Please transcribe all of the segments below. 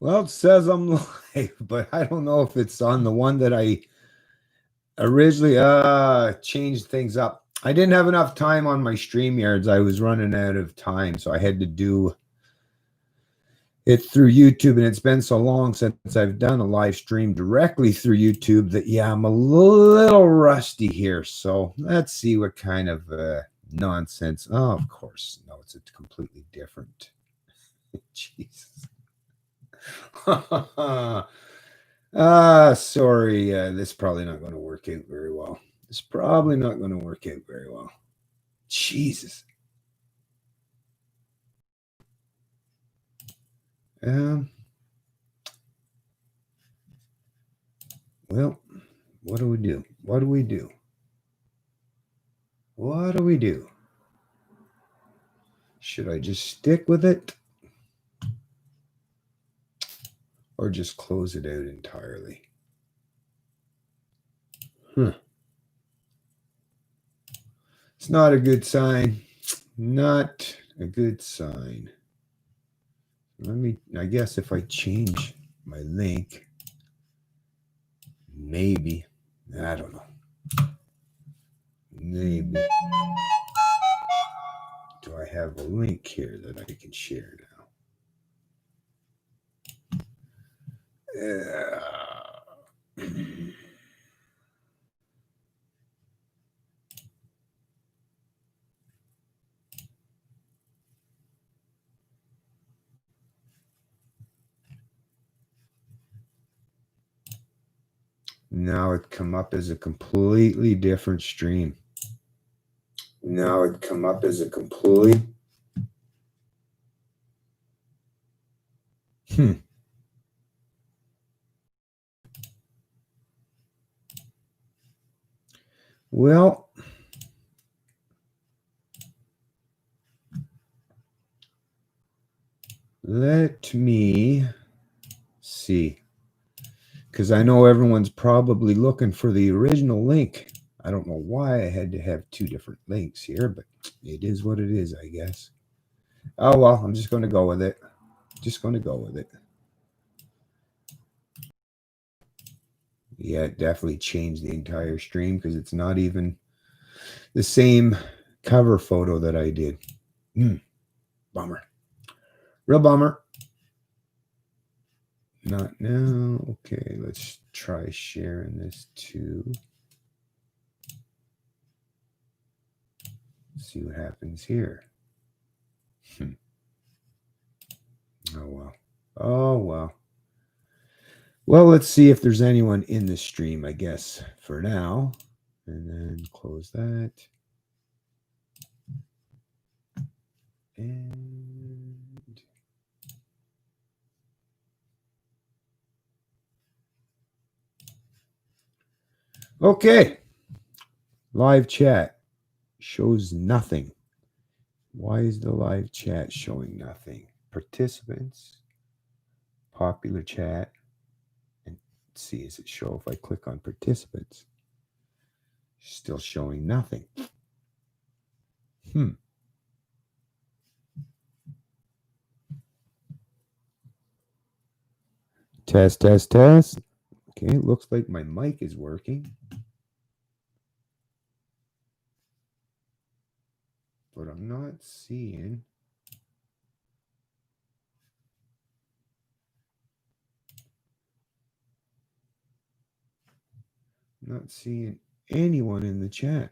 Well, it says I'm live, but I don't know if it's on the one that I originally changed things up. I didn't have enough time on my StreamYards. I was running out of time, so I had to do it through YouTube, and it's been so long since I've done a live stream directly through YouTube that, yeah, I'm a little rusty here. So let's see what kind of nonsense. Oh, of course. No, it's a completely different. Jesus. Sorry. This is probably not going to work out very well. It's probably not going to work out very well. Jesus. Well, what do we do? What do we do? What do we do? Should I just stick with it? Or just close it out entirely? It's not a good sign. Not a good sign. I guess if I change my link, maybe, I don't know. Maybe. Do I have a link here that I can share now? Now it come up as a completely different stream. Now it come up as a complete. Well, let me see. Because I know everyone's probably looking for the original link. I don't know why I had to have two different links here, but it is what it is, I guess. Oh, well, I'm just going to go with it. Just going to go with it. Yeah, it definitely changed the entire stream because it's not even the same cover photo that I did. Bummer. Real bummer. Not now. Okay, let's try sharing this too. See what happens here. Oh, well. Oh, well. Well, let's see if there's anyone in the stream, I guess, for now. And then close that. And okay. Live chat shows nothing. Why is the live chat showing nothing? Participants, popular chat. And see, does it show if I click on participants? Still showing nothing. Test, test, test. Okay, it looks like my mic is working. But I'm not seeing. Not seeing anyone in the chat.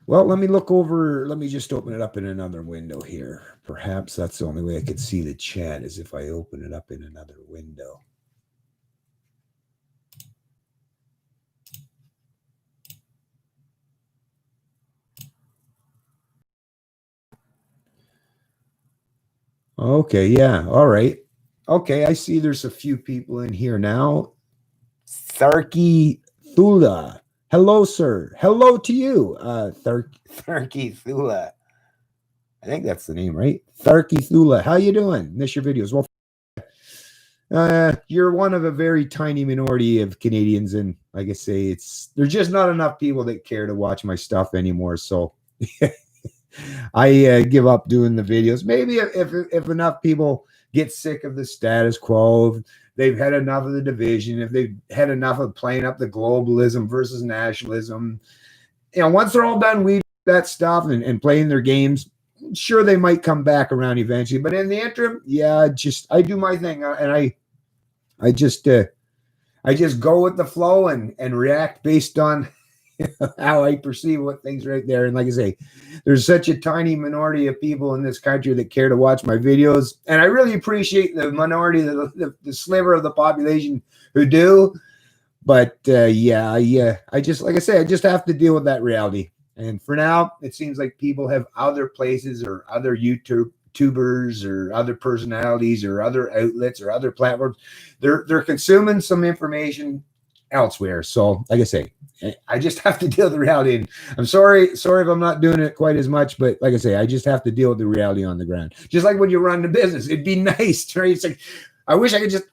Well, let me look over. Let me just open it up in another window here. Perhaps that's the only way I could see the chat is if I open it up in another window. Okay, yeah, all right. Okay, I see there's a few people in here now. Tharky Thula. Hello, sir. Hello to you, Tharky Thula. I think that's the name, right? Tharky Thula. How you doing? Miss your videos. Well, you're one of a very tiny minority of Canadians, and like I say, there's just not enough people that care to watch my stuff anymore. So I give up doing the videos. Maybe if enough people get sick of the status quo, if they've had enough of the division, if they've had enough of playing up the globalism versus nationalism, once they're all done weeding that stuff and playing their games, sure, they might come back around eventually. But in the interim, yeah, I do my thing, and I just go with the flow and react based on how I perceive what things right there. And like I say, there's such a tiny minority of people in this country that care to watch my videos, and I really appreciate the minority, the sliver of the population who do. But I just, like I say, I just have to deal with that reality. And for now, it seems like people have other places or other YouTubers or other personalities or other outlets or other platforms. They're consuming some information elsewhere. So, like I say, I just have to deal with the reality. And I'm sorry if I'm not doing it quite as much, but like I say, I just have to deal with the reality on the ground. Just like when you run the business, it'd be nice, right? It's like, I wish I could just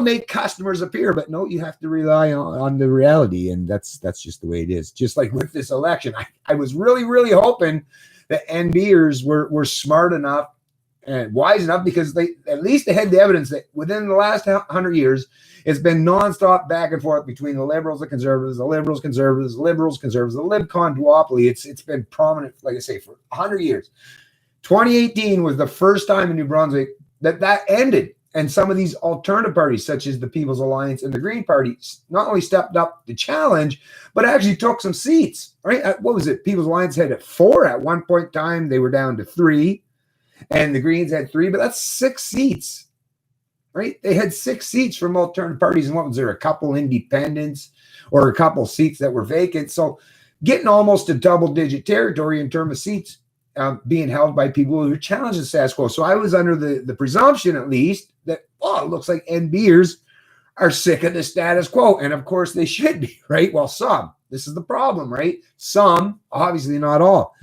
make customers appear, but no, you have to rely on the reality, and that's just the way it is. Just like with this election, I was really, really hoping that NBers were smart enough and wise enough, because they had the evidence that within the last 100 years, it's been nonstop back and forth between the Liberals, the Conservatives, the Liberals, Conservatives, the Liberals, Conservatives, the LibCon duopoly. It's been prominent, like I say, for 100 years. 2018 was the first time in New Brunswick that ended. And some of these alternative parties, such as the People's Alliance and the Green Party, not only stepped up the challenge, but actually took some seats, right? What was it? People's Alliance had 4 at one point in time. They were down to 3. And the Greens had 3, but that's 6 seats, right? They had 6 seats from alternative parties. And what was there? A couple independents or a couple seats that were vacant. So getting almost a double-digit territory in terms of seats being held by people who challenge the status quo. So I was under the presumption, at least, that, it looks like NBers are sick of the status quo. And of course they should be, right? Well, some. This is the problem, right? Some, obviously not all.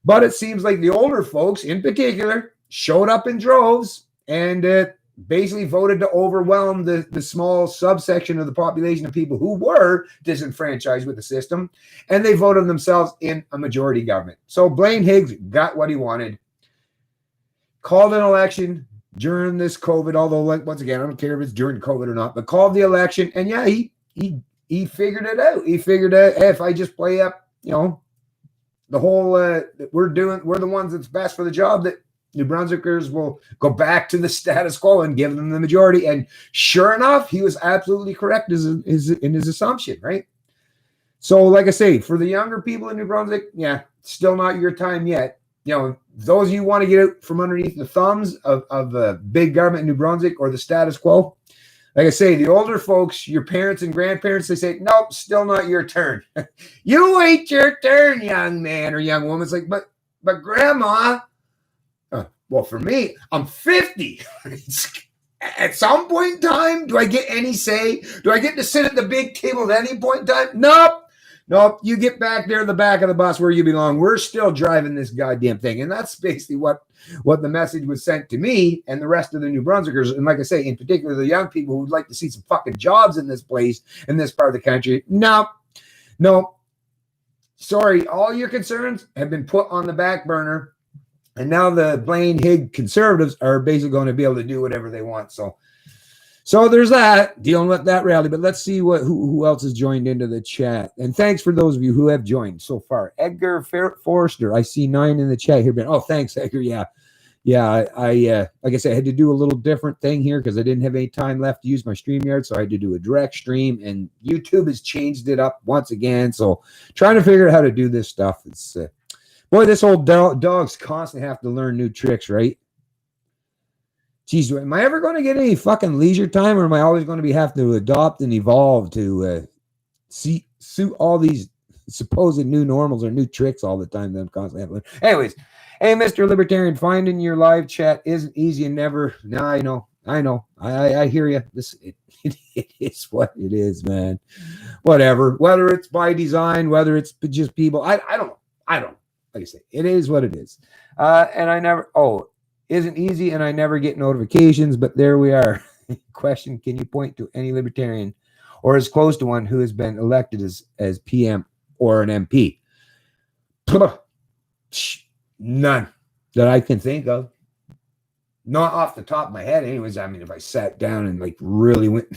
But it seems like the older folks in particular showed up in droves and basically voted to overwhelm the small subsection of the population of people who were disenfranchised with the system, and they voted themselves in a majority government. So Blaine Higgs got what he wanted, called an election during this COVID, although, like, once again, I don't care if it's during COVID or not, but called the election, and yeah, he figured it out. He figured out, hey, if I just play up, the whole we're the ones that's best for the job, that New Brunswickers will go back to the status quo and give them the majority. And sure enough, he was absolutely correct in his assumption, right? So, like I say, for the younger people in New Brunswick, yeah, still not your time yet. Those of you who want to get out from underneath the thumbs of big government in New Brunswick or the status quo, like I say, the older folks, your parents and grandparents, they say, nope, still not your turn. You wait your turn, young man or young woman. It's like, but grandma, well, for me, I'm 50. At some point in time, do I get any say? Do I get to sit at the big table at any point in time? Nope. You get back there, the back of the bus where you belong. We're still driving this goddamn thing. And that's basically what the message was sent to me and the rest of the New Brunswickers. And like I say, in particular, the young people who would like to see some fucking jobs in this place, in this part of the country. No. Sorry, all your concerns have been put on the back burner. And now the Blaine Higg Conservatives are basically going to be able to do whatever they want. So there's that, dealing with that reality. But let's see who else has joined into the chat. And thanks for those of you who have joined so far. Edgar Forrester, I see 9 in the chat here. Oh, thanks, Edgar. Yeah. I like I said, I had to do a little different thing here because I didn't have any time left to use my StreamYard, so I had to do a direct stream, and YouTube has changed it up once again. So trying to figure out how to do this stuff. It's boy, this old dogs constantly have to learn new tricks, right? Geez, am I ever going to get any fucking leisure time, or am I always going to have to adopt and evolve to suit all these supposed new normals or new tricks all the time that I'm constantly having to learn? Anyways, hey, Mr. Libertarian, finding your live chat isn't easy and never. No, I know. I hear you. It is what it is, man. Whatever. Whether it's by design, whether it's just people, I don't know. Like I say, it is what it is. And I never, isn't easy, and I never get notifications, but there we are. Question: can you point to any libertarian or as close to one who has been elected as PM or an MP? None that I can think of. Not off the top of my head, anyways. I mean, if I sat down and like really went,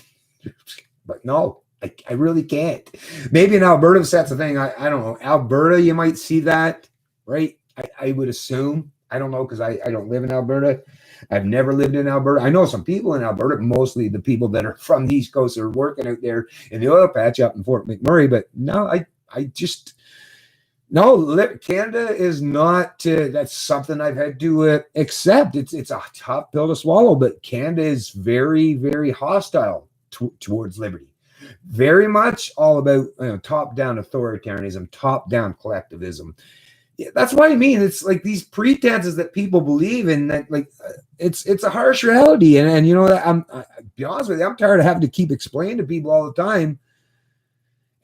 but no, I really can't. Maybe in Alberta, if that's the thing. I don't know. Alberta, you might see that, right? I would assume. I don't know because I don't live in Alberta. I've never lived in Alberta. I know some people in Alberta, mostly the people that are from the East Coast are working out there in the oil patch up in Fort McMurray. But no, I just no. Canada is not. That's something I've had to accept. It's a tough pill to swallow. But Canada is very, very hostile towards liberty. Very much all about top-down authoritarianism, top-down collectivism. Yeah, that's what I mean. It's like these pretenses that people believe in that, like, it's a harsh reality. And you know, I'll be honest with you, I'm tired of having to keep explaining to people all the time.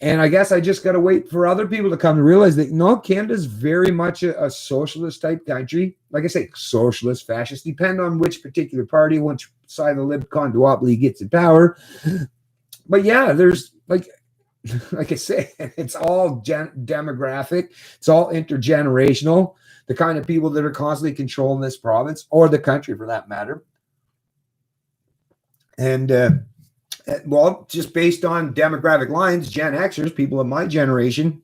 And I guess I just got to wait for other people to come to realize that, no, Canada's very much a socialist type country. Like I say, socialist, fascist, depend on which particular party, which side of the Libcon duopoly gets in power. But yeah, there's like I say, it's all demographic. It's all intergenerational. The kind of people that are constantly controlling this province or the country for that matter. And well, just based on demographic lines, Gen Xers, people of my generation,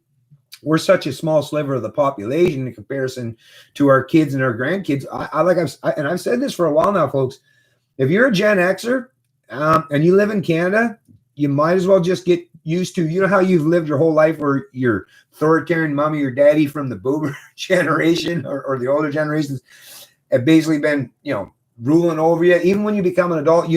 we're such a small sliver of the population in comparison to our kids and our grandkids. I've said this for a while now, folks. If you're a Gen Xer and you live in Canada, you might as well just get used to, you know how you've lived your whole life where your authoritarian mommy or daddy from the boomer generation or the older generations have basically been, ruling over you. Even when you become an adult,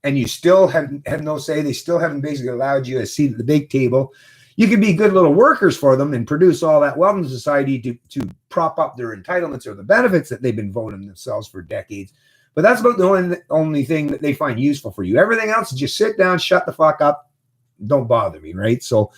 and you still have no say. They still haven't basically allowed you a seat at the big table. You can be good little workers for them and produce all that wealth in society to prop up their entitlements or the benefits that they've been voting themselves for decades. But that's about the only thing that they find useful for you. Everything else is just sit down, shut the fuck up, don't bother me, right? So,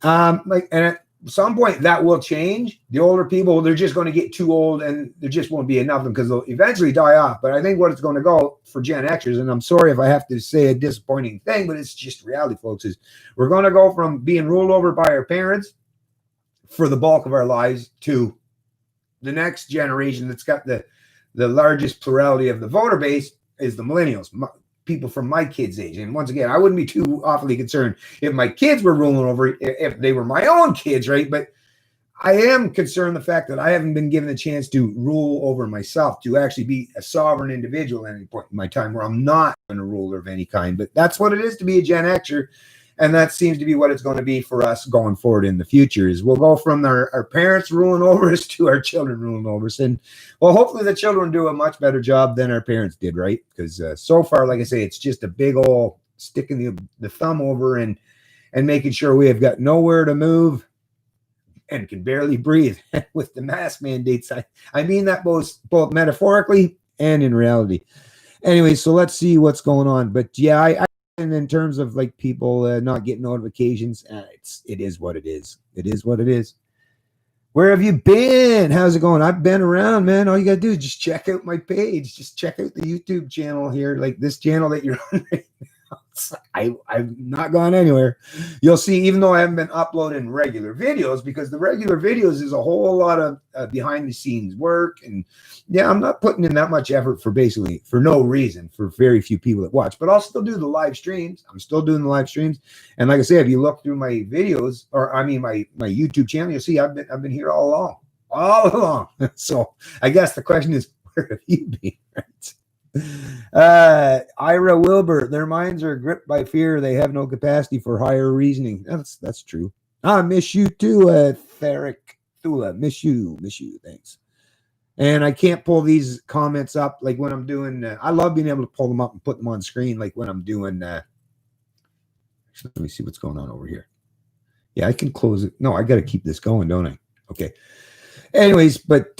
and at some point that will change. The older people, they're just going to get too old, and there just won't be enough of them because they'll eventually die off. But I think what it's going to go for Gen Xers, and I'm sorry if I have to say a disappointing thing, but it's just reality, folks, is we're going to go from being ruled over by our parents for the bulk of our lives to the next generation that's got the largest plurality of the voter base is the millennials, people from my kids' age. And once again, I wouldn't be too awfully concerned if my kids were ruling over, if they were my own kids, right? But I am concerned the fact that I haven't been given a chance to rule over myself, to actually be a sovereign individual at any point in my time where I'm not a ruler of any kind. But that's what it is to be a Gen Xer. And that seems to be what it's going to be for us going forward in the future. Is we'll go from our parents ruling over us to our children ruling over us. And well, hopefully the children do a much better job than our parents did, right? Because so far, like I say, it's just a big old sticking the thumb over and making sure we have got nowhere to move and can barely breathe with the mask mandates. I mean that both metaphorically and in reality. Anyway, so let's see what's going on. But yeah, and in terms of like people not getting notifications, it is what it is. It is what it is. Where have you been? How's it going? I've been around, man. All you got to do is just check out my page. Just check out the YouTube channel here, like this channel that you're on right now. I've not gone anywhere. You'll see, even though I haven't been uploading regular videos, because the regular videos is a whole lot of behind the scenes work. And yeah, I'm not putting in that much effort for no reason, for very few people that watch, but I'll still do the live streams. I'm still doing the live streams. And like I say, if you look through my videos, or I mean, my YouTube channel, you'll see I've been here all along. So I guess the question is, where have you been? Right? Ira Wilbur, their minds are gripped by fear. They have no capacity for higher reasoning. That's true. I miss you too, Theric Thula. Miss you. Thanks. And I can't pull these comments up like when I'm doing. I love being able to pull them up and put them on screen, like when I'm doing. Let me see what's going on over here. Yeah, I can close it. No, I got to keep this going, don't I? Okay. Anyways, but.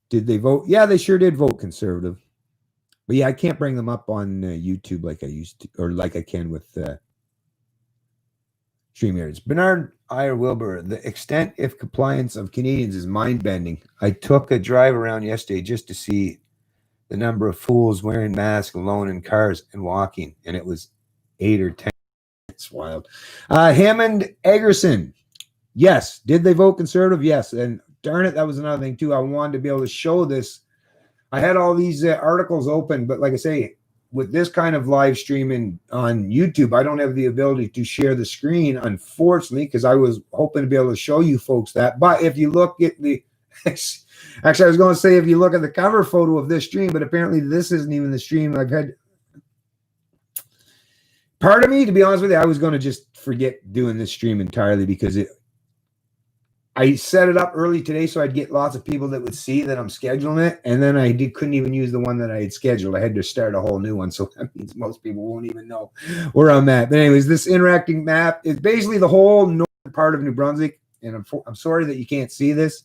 Did they vote? Yeah, they sure did vote conservative. But yeah, I can't bring them up on YouTube like I used to, or like I can with StreamYards. Bernard Ira Wilbur, the extent of compliance of Canadians is mind-bending. I took a drive around yesterday just to see the number of fools wearing masks alone in cars and walking, and it was 8 or 10. It's wild. Hammond Eggerson. Yes. Did they vote conservative? Yes. And darn it, that was another thing too. I wanted to be able to show this. I had all these articles open, but like I say, with this kind of live streaming on YouTube, I don't have the ability to share the screen, unfortunately, because I was hoping to be able to show you folks that. But if you look at the, actually, I was going to say if you look at the cover photo of this stream, but apparently this isn't even the stream. I've had part of me, to be honest with you, I was going to just forget doing this stream entirely because I set it up early today so I'd get lots of people that would see that I'm scheduling it, and then I couldn't even use the one that I had scheduled. I had to start a whole new one, so that means most people won't even know where I'm at. But anyways, this interacting map is basically the whole northern part of New Brunswick, and I'm sorry that you can't see this,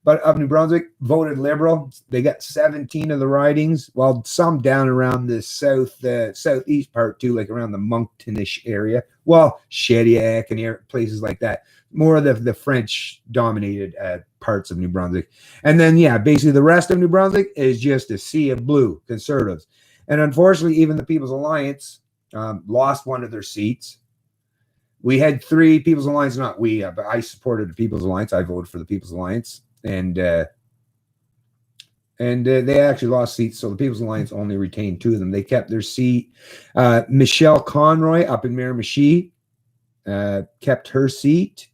but of New Brunswick voted Liberal. They got 17 of the ridings, while some down around the southeast part too, like around the Monktonish area. Well, Shediac and places like that. More of the French-dominated parts of New Brunswick. And then, yeah, basically the rest of New Brunswick is just a sea of blue conservatives. And unfortunately, even the People's Alliance lost one of their seats. We had 3 People's Alliance, not we, but I supported the People's Alliance. I voted for the People's Alliance. And they actually lost seats, so the People's Alliance only retained 2 of them. They kept their seat. Michelle Conroy up in Miramichi kept her seat.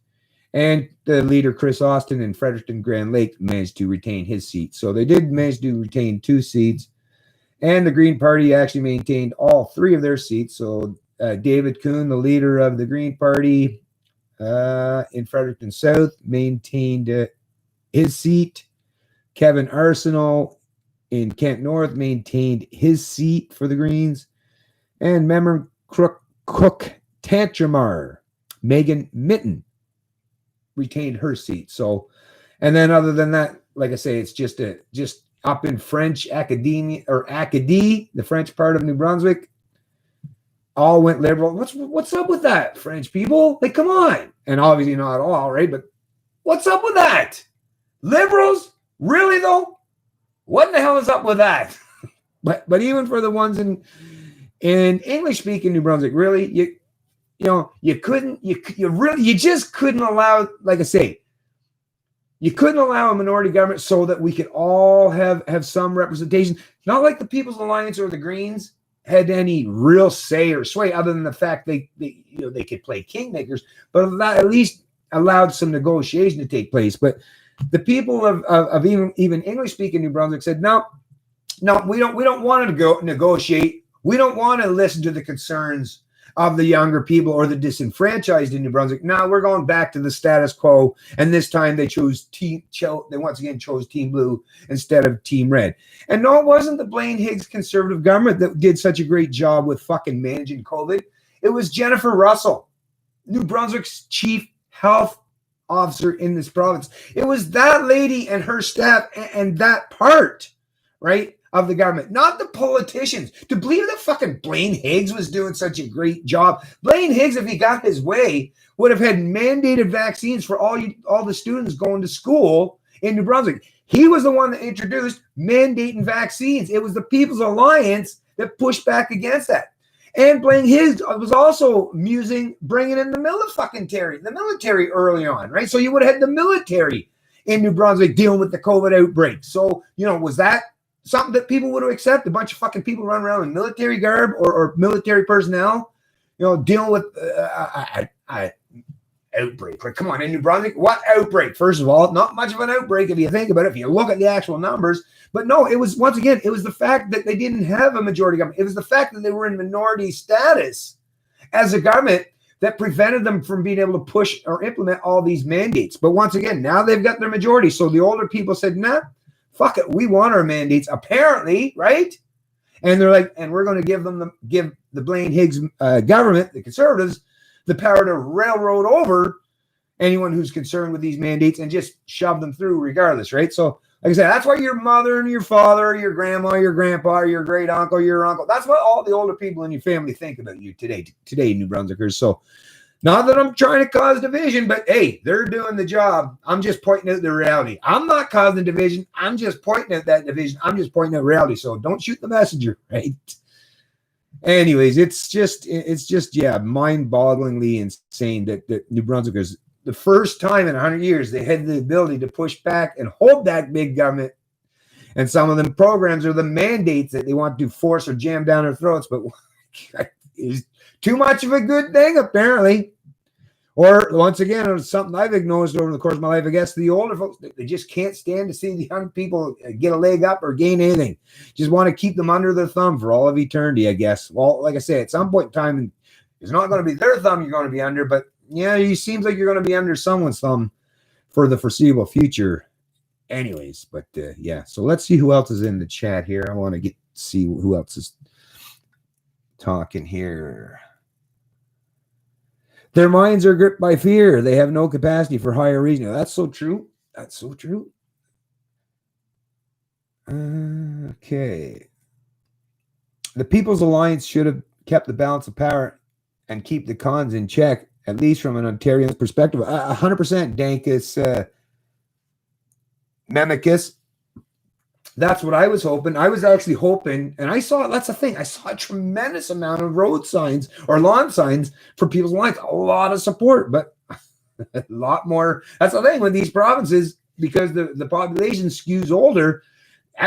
And the leader, Chris Austin, in Fredericton Grand Lake managed to retain his seat. So they did manage to retain 2 seats. And the Green Party actually maintained all 3 of their seats. So David Kuhn, the leader of the Green Party in Fredericton South, maintained his seat. Kevin Arsenault in Kent North maintained his seat for the Greens. And member Cook Tantramar, Megan Mitten, retained her seat. So, and then other than that, like I say, it's just up in French Acadie, the French part of New Brunswick, all went Liberal. What's up with that, French people? Like, come on. And obviously not all, right? But what's up with that? Liberals? Really though? What in the hell is up with that? but even for the ones in English speaking New Brunswick, really, you just couldn't allow, like I say, you couldn't allow a minority government so that we could all have some representation. Not like the People's Alliance or the Greens had any real say or sway, other than the fact they could play kingmakers, but that at least allowed some negotiation to take place. But the people of even English speaking New Brunswick said, no, we don't want to go negotiate. We don't want to listen to the concerns of the younger people or the disenfranchised in New Brunswick. Now we're going back to the status quo, and this time they once again chose Team Blue instead of Team Red. And no, it wasn't the Blaine Higgs conservative government that did such a great job with fucking managing COVID. It was Jennifer Russell, New Brunswick's chief health officer in this province. It was that lady and her staff and that part, right, of the government, not the politicians. To believe that fucking Blaine Higgs was doing such a great job. Blaine Higgs, if he got his way, would have had mandated vaccines for all the students going to school in New Brunswick. He was the one that introduced mandating vaccines. It was the People's Alliance that pushed back against that. And Blaine Higgs was also bringing in the military early on, right? So you would have had the military in New Brunswick dealing with the COVID outbreak. So, was that something that people would have accepted? A bunch of fucking people running around in military garb or military personnel, dealing with outbreak. Like, come on, in New Brunswick, what outbreak? First of all, not much of an outbreak if you think about it, if you look at the actual numbers. But no, it was, once again, it was the fact that they didn't have a majority government. It was the fact that they were in minority status as a government that prevented them from being able to push or implement all these mandates. But once again, now they've got their majority. So the older people said, nah, fuck it, we want our mandates, apparently, right? And they're like, and we're going to give the Blaine Higgs government, the Conservatives, the power to railroad over anyone who's concerned with these mandates and just shove them through regardless, right? So, like I said, that's why your mother and your father, your grandma, your grandpa, your great uncle, your uncle, that's what all the older people in your family think about you today, New Brunswickers. So Not that I'm trying to cause division, but hey, they're doing the job. I'm just pointing out the reality. I'm not causing division. I'm just pointing out that division. I'm just pointing out reality. So don't shoot the messenger, right? Anyways, it's just yeah, mind-bogglingly insane that New Brunswickers, the first time in 100 years, they had the ability to push back and hold that big government. And some of them programs are the mandates that they want to force or jam down their throats, but is too much of a good thing, apparently. Or once again, it's something I've acknowledged over the course of my life. I guess the older folks, they just can't stand to see the young people get a leg up or gain anything. Just want to keep them under their thumb for all of eternity, I guess. Well, like I say, at some point in time, it's not going to be their thumb you're going to be under, but yeah, it seems like you're going to be under someone's thumb for the foreseeable future. Anyways, but yeah, so let's see who else is in the chat here. I want to see who else is talking here. Their minds are gripped by fear. They have no capacity for higher reasoning. That's so true. That's so true. Okay. The People's Alliance should have kept the balance of power and keep the cons in check, at least from an Ontarian perspective. 100% Dankus Memicus. That's what I was hoping. I was actually hoping, and I saw, that's the thing, I saw a tremendous amount of road signs or lawn signs for People's Alliance. A lot of support, but a lot more. That's the thing with these provinces, because the population skews older,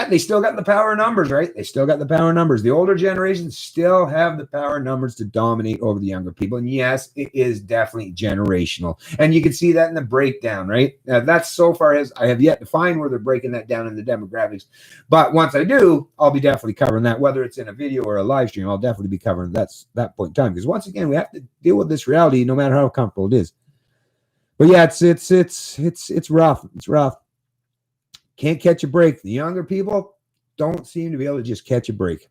they still got the power numbers, right? They still got the power numbers. The older generations still have the power numbers to dominate over the younger people. And yes, it is definitely generational. And you can see that in the breakdown, right? That's so far as I have yet to find where they're breaking that down in the demographics. But once I do, I'll be definitely covering that, whether it's in a video or a live stream. I'll definitely be covering that point in time. Because once again, we have to deal with this reality no matter how comfortable it is. But yeah, it's rough. It's rough. Can't catch a break. The younger people don't seem to be able to just catch a break.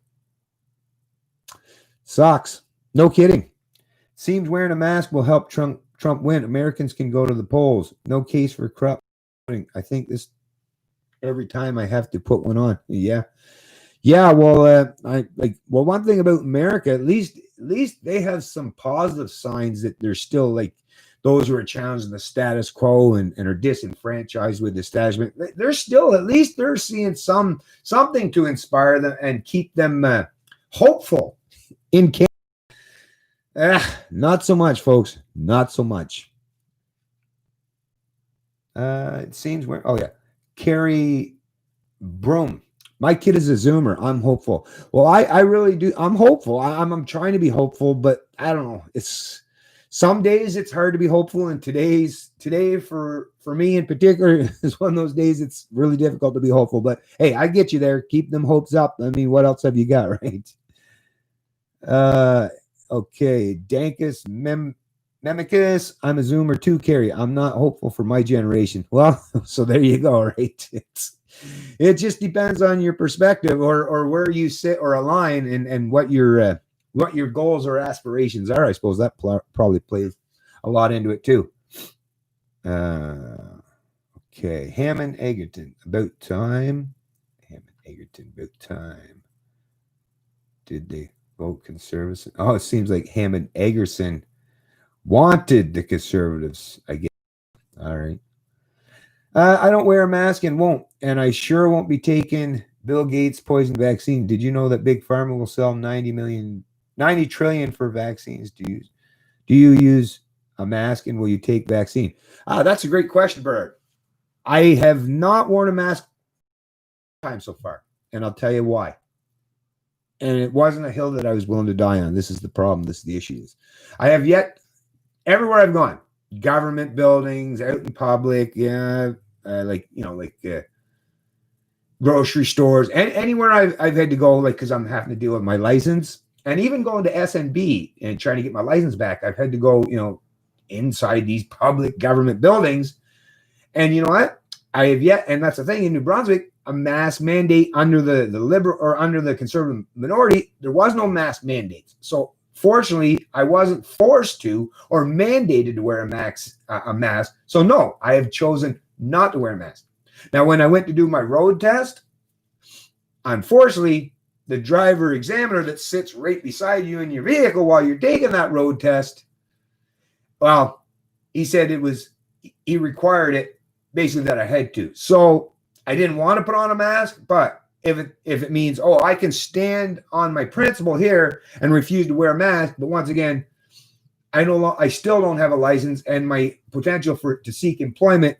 Sucks. No kidding. Seems wearing a mask will help Trump win. Americans can go to the polls. No case for corrupt voting. I think this every time I have to put one on. Yeah. Yeah, well, one thing about America, at least they have some positive signs that they're still like those who are challenging the status quo and are disenfranchised with the establishment. They're still, at least they're seeing something to inspire them and keep them hopeful in Canada. Not so much, folks. Not so much. It seems where, oh yeah, Carrie Broom. My kid is a Zoomer. I'm hopeful. Well, I really do. I'm hopeful. I'm trying to be hopeful, but I don't know. It's some days it's hard to be hopeful, and today for me in particular is one of those days it's really difficult to be hopeful. But hey, I get you there. Keep them hopes up. I mean, what else have you got, right? Okay, Dankus Memicus. I'm a Zoomer too, Carrie. I'm not hopeful for my generation. Well, so there you go, right? It just depends on your perspective or where you sit or align and what your goals or aspirations are. I suppose that probably plays a lot into it too. Okay, Hammond Egerton, about time. Hammond Egerton, about time. Did they vote Conservatives? Oh, it seems like Hammond Egerton wanted the Conservatives, I guess. All right. I don't wear a mask and won't, and I sure won't be taking Bill Gates' poison vaccine. Did you know that Big Pharma will sell 90 trillion for vaccines? Do you use a mask and will you take vaccine? That's a great question, Bert. I have not worn a mask time so far, and I'll tell you why. And it wasn't a hill that I was willing to die on. This is the problem. This is the issue. I have yet, everywhere I've gone, government buildings, out in public, grocery stores, and anywhere I've had to go, like, because I'm having to deal with my license, and even going to SNB and trying to get my license back, I've had to go, inside these public government buildings. And you know what? I have yet, and that's the thing in New Brunswick, a mask mandate under the liberal or under the conservative minority, there was no mask mandates. So fortunately, I wasn't forced to or mandated to wear a mask. So no, I have chosen not to wear a mask. Now, when I went to do my road test, unfortunately, the driver examiner that sits right beside you in your vehicle while you're taking that road test Well, he said he required it basically that I had to. So I didn't want to put on a mask, but if it means, oh, I can stand on my principle here and refuse to wear a mask, but once again, I still don't have a license, and my potential to seek employment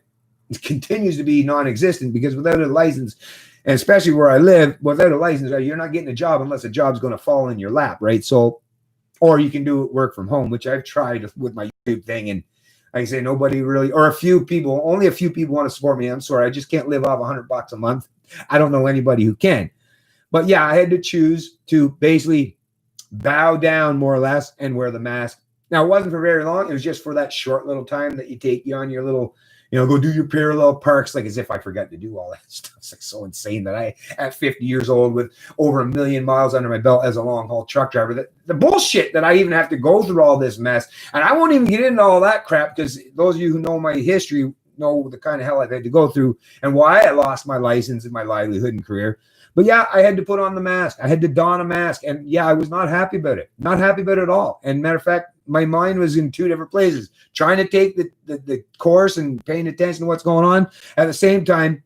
continues to be non-existent, because without a license, and especially where I live, without a license, you're not getting a job unless a job's going to fall in your lap, right? So, or you can do work from home, which I've tried with my YouTube thing, and like I say, nobody really, or only a few people want to support me. I'm sorry, I just can't live off $100 a month. I don't know anybody who can. But yeah, I had to choose to basically bow down more or less and wear the mask. Now, it wasn't for very long. It was just for that short little time that you on your little, go do your parallel parks, like as if I forgot to do all that stuff. It's like so insane that I, at 50 years old with over 1 million miles under my belt as a long haul truck driver, the bullshit that I even have to go through all this mess. And I won't even get into all that crap, because those of you who know my history know the kind of hell I've had to go through and why I lost my license and my livelihood and career. But yeah, I had to put on the mask. I had to don a mask. And yeah, I was not happy about it. Not happy about it at all. And matter of fact, my mind was in two different places, trying to take the course and paying attention to what's going on. At the same time,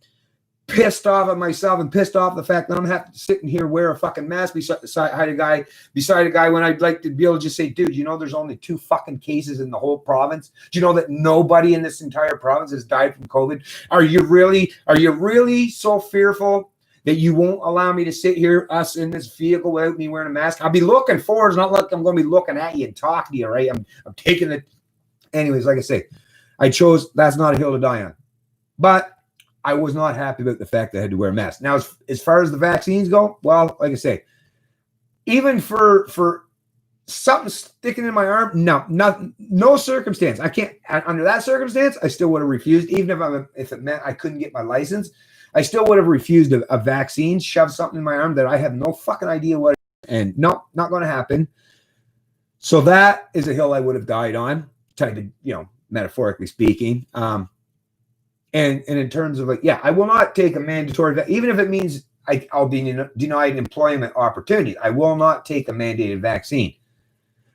pissed off at myself and pissed off the fact that I'm having to sit in here, wear a fucking mask beside a guy when I'd like to be able to just say, dude, there's only 2 fucking cases in the whole province. Do you know that nobody in this entire province has died from COVID? Are you really so fearful that you won't allow me to sit here, us in this vehicle, without me wearing a mask? I'll be looking forward. It's not like I'm going to be looking at you and talking to you, right? I'm taking it. Anyways, like I say, I chose, that's not a hill to die on. But I was not happy about the fact that I had to wear a mask. Now, as far as the vaccines go, well, like I say, even for something sticking in my arm, no circumstance. I can't, under that circumstance, I still would have refused, even if it meant I couldn't get my license. I still would have refused a vaccine, shoved something in my arm that I have no fucking idea what it is. And no, not going to happen. So that is a hill I would have died on, metaphorically speaking. And in terms of I will not take a mandatory, even if it means I'll be denied an employment opportunity. I will not take a mandated vaccine.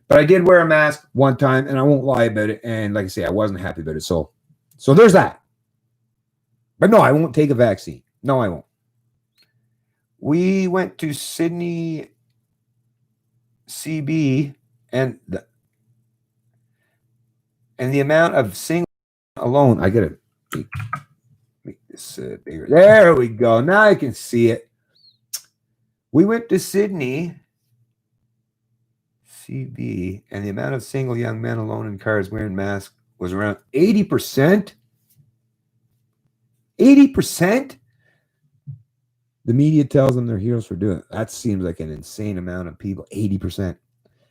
But I did wear a mask one time, and I won't lie about it. And like I say, I wasn't happy about it. So there's that. But no, I won't take a vaccine. No, I won't. We went to Sydney CB, and the amount of single alone, I gotta make this bigger. There we go. Now I can see it. We went to Sydney CB, and the amount of single young men alone in cars wearing masks was around 80%. 80%? The media tells them they're heroes for doing it. That seems like an insane amount of people. 80%.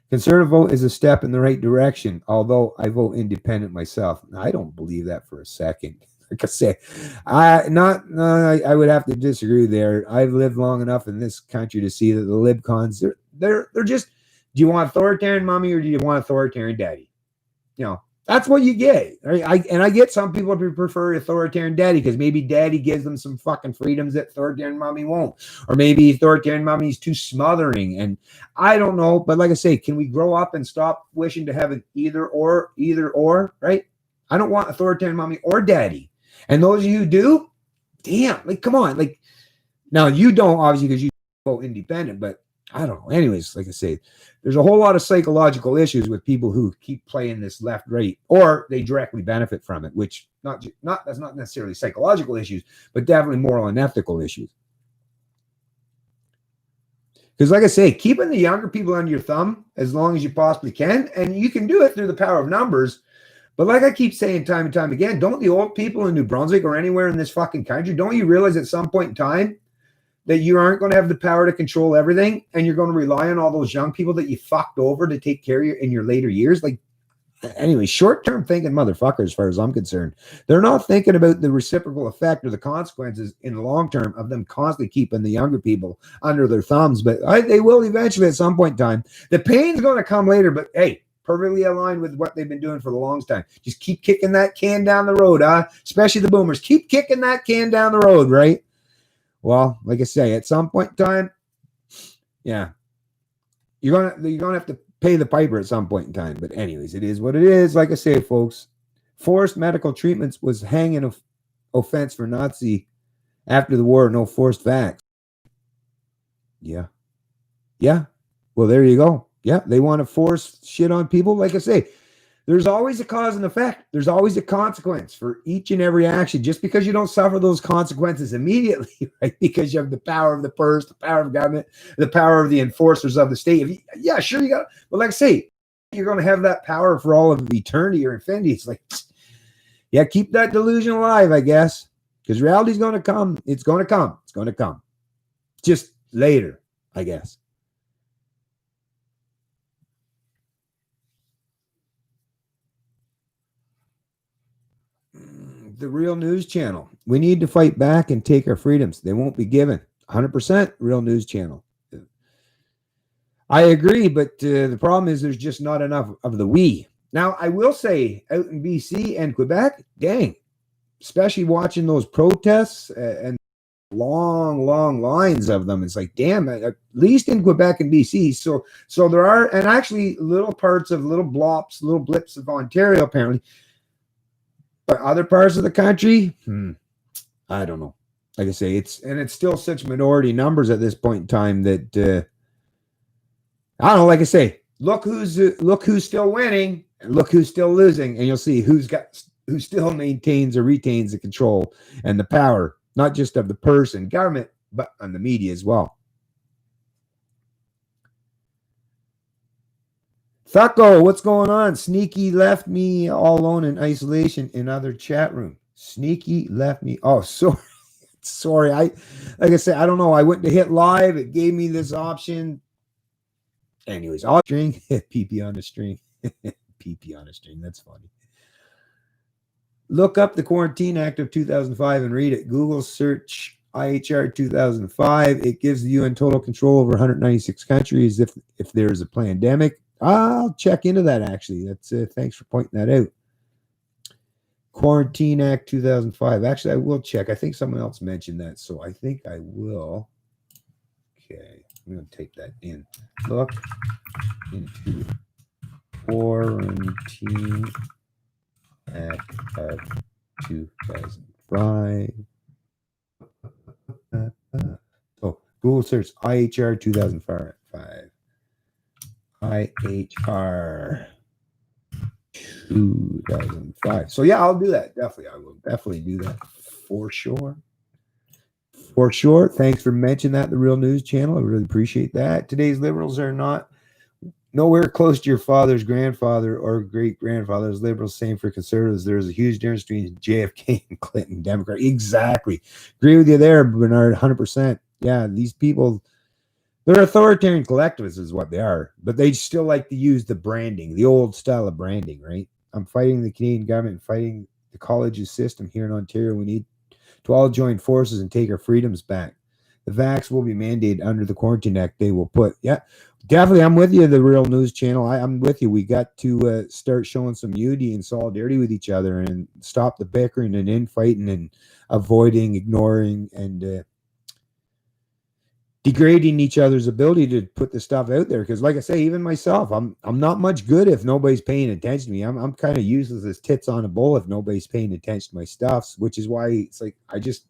Conservative vote is a step in the right direction, although I vote independent myself. I don't believe that for a second. Like I say, I would have to disagree there. I've lived long enough in this country to see that the libcons, they're just, do you want authoritarian mommy or do you want authoritarian daddy? That's what you get. I get some people who prefer authoritarian daddy because maybe daddy gives them some fucking freedoms that authoritarian mommy won't. Or maybe authoritarian mommy is too smothering. And I don't know. But like I say, can we grow up and stop wishing to have an either or, right? I don't want authoritarian mommy or daddy. And those of you who do, damn, come on. Now you don't, obviously, because you vote independent, but I don't know. Anyways, like I say, there's a whole lot of psychological issues with people who keep playing this left-right, or they directly benefit from it, which that's not necessarily psychological issues, but definitely moral and ethical issues. Because like I say, keeping the younger people under your thumb as long as you possibly can, and you can do it through the power of numbers. But like I keep saying time and time again, don't the old people in New Brunswick or anywhere in this fucking country, don't you realize at some point in time that you aren't going to have the power to control everything, and you're going to rely on all those young people that you fucked over to take care of you in your later years? Anyway, short-term thinking motherfuckers, as far as I'm concerned. They're not thinking about the reciprocal effect or the consequences in the long term of them constantly keeping the younger people under their thumbs. But they will eventually at some point in time. The pain's going to come later, but hey, perfectly aligned with what they've been doing for the longest time. Just keep kicking that can down the road, especially the boomers. Keep kicking that can down the road, right? Well, like I say, at some point in time, yeah, you're gonna have to pay the piper at some point in time. But anyways, it is what it is. Like I say, folks, forced medical treatments was hanging offense for Nazi after the war. No forced vax. Yeah. Yeah. Well, there you go. Yeah. They want to force shit on people. Like I say, there's always a cause and effect. There's always a consequence for each and every action. Just because you don't suffer those consequences immediately, right? Because you have the power of the purse, the power of government, the power of the enforcers of the state. Yeah, sure, you got. But like I say, you're going to have that power for all of eternity or infinity. It's like, yeah, keep that delusion alive, I guess, because reality's going to come. It's going to come. It's going to come. Just later, I guess. The Real News Channel. We need to fight back and take our freedoms. They won't be given. 100% Real News Channel. I agree, but the problem is there's just not enough of the we. Now, I will say out in BC and Quebec, dang, especially watching those protests and long lines of them. It's like, damn, at least in Quebec and BC. So there are, and actually little parts of little blips of Ontario, apparently. But other parts of the country, I don't know. Like I say, it's still such minority numbers at this point in time that I don't know. Like I say, look who's still winning and look who's still losing, and you'll see who still maintains or retains the control and the power, not just of the person, government, but on the media as well. Thucko, what's going on? Sneaky left me all alone in isolation in other chat room. Sneaky left me. Oh, sorry. Like I said, I don't know. I went to hit live. It gave me this option. Anyways, I'll string PP on the string. PP on a string. That's funny. Look up the Quarantine Act of 2005 and read it. Google search IHR 2005. It gives the UN total control over 196 countries if there's a pandemic. I'll check into that, actually. That's thanks for pointing that out. Quarantine Act 2005. Actually, I will check. I think someone else mentioned that, so I think I will. Okay, I'm going to take that in. Look into Quarantine Act of 2005. Oh, Google search IHR 2005. IHR 2005. So yeah, I'll do that. Definitely. I will definitely do that for sure. For sure. Thanks for mentioning that, the Real News Channel. I really appreciate that. Today's liberals are nowhere close to your father's grandfather or great-grandfather's liberals. Same for conservatives. There's a huge difference between JFK and Clinton, Democrat. Exactly. Agree with you there, Bernard, 100%. Yeah, these people, they're authoritarian collectivists is what they are, but they still like to use the branding, the old style of branding, right? I'm fighting the Canadian government, fighting the colleges system here in Ontario. We need to all join forces and take our freedoms back. The vax will be mandated under the Quarantine Act. They will put, yeah, definitely. I'm with you, the Real News Channel. I'm with you. We got to start showing some unity and solidarity with each other and stop the bickering and infighting and avoiding, ignoring, and degrading each other's ability to put the stuff out there. Because like I say, even myself, I'm not much good if nobody's paying attention to me. I'm kind of useless as tits on a bowl if nobody's paying attention to my stuff, which is why it's like I just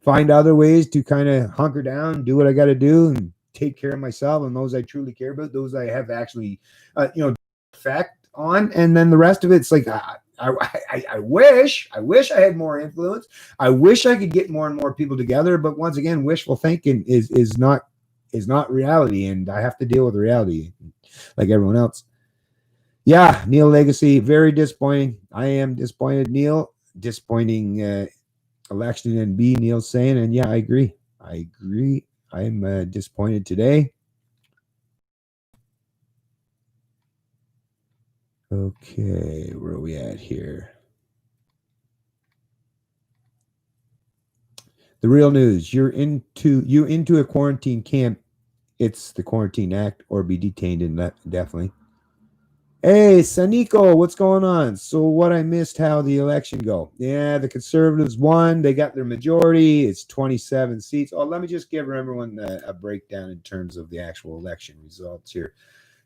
find other ways to kind of hunker down, do what I got to do, and take care of myself and those I truly care about, those I have actually effect on. And then the rest of it's like I wish I had more influence. I wish I could get more and more people together. But once again, wishful thinking is not reality, and I have to deal with reality like everyone else. Yeah, Neil Legacy, very disappointing. I am disappointed, Neil. Disappointing election in B, Neil's saying, and yeah, I agree. I'm disappointed today. Okay, where are we at here? The Real News. You into a quarantine camp. It's the Quarantine Act, or be detained indefinitely. Hey, Saniko, what's going on? So what I missed, how the election go? Yeah, the Conservatives won. They got their majority. It's 27 seats. Oh, let me just give everyone a breakdown in terms of the actual election results here.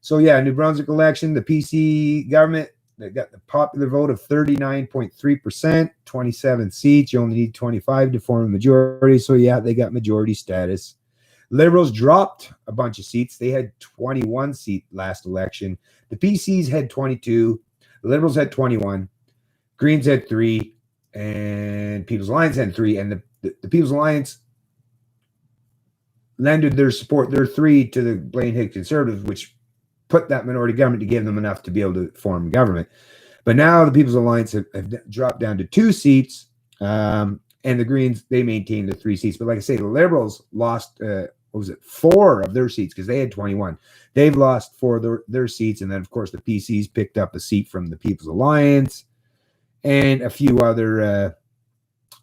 So yeah, New Brunswick election, the PC government, they got the popular vote of 39.3%, 27 seats. You only need 25 to form a majority. So yeah, they got majority status. Liberals dropped a bunch of seats. They had 21 seat last election. The PCs had 22. The Liberals had 21. Greens had 3. And People's Alliance had 3. And the People's Alliance lended their support, their 3 to the Blaine Higgs Conservatives, which put that minority government to give them enough to be able to form government. But now the People's Alliance have dropped down to 2 seats. And the Greens, they maintained the 3 seats. But like I say, the Liberals lost 4 of their seats because they had 21. They've lost 4 of their seats. And then, of course, the PCs picked up a seat from the People's Alliance and a few other.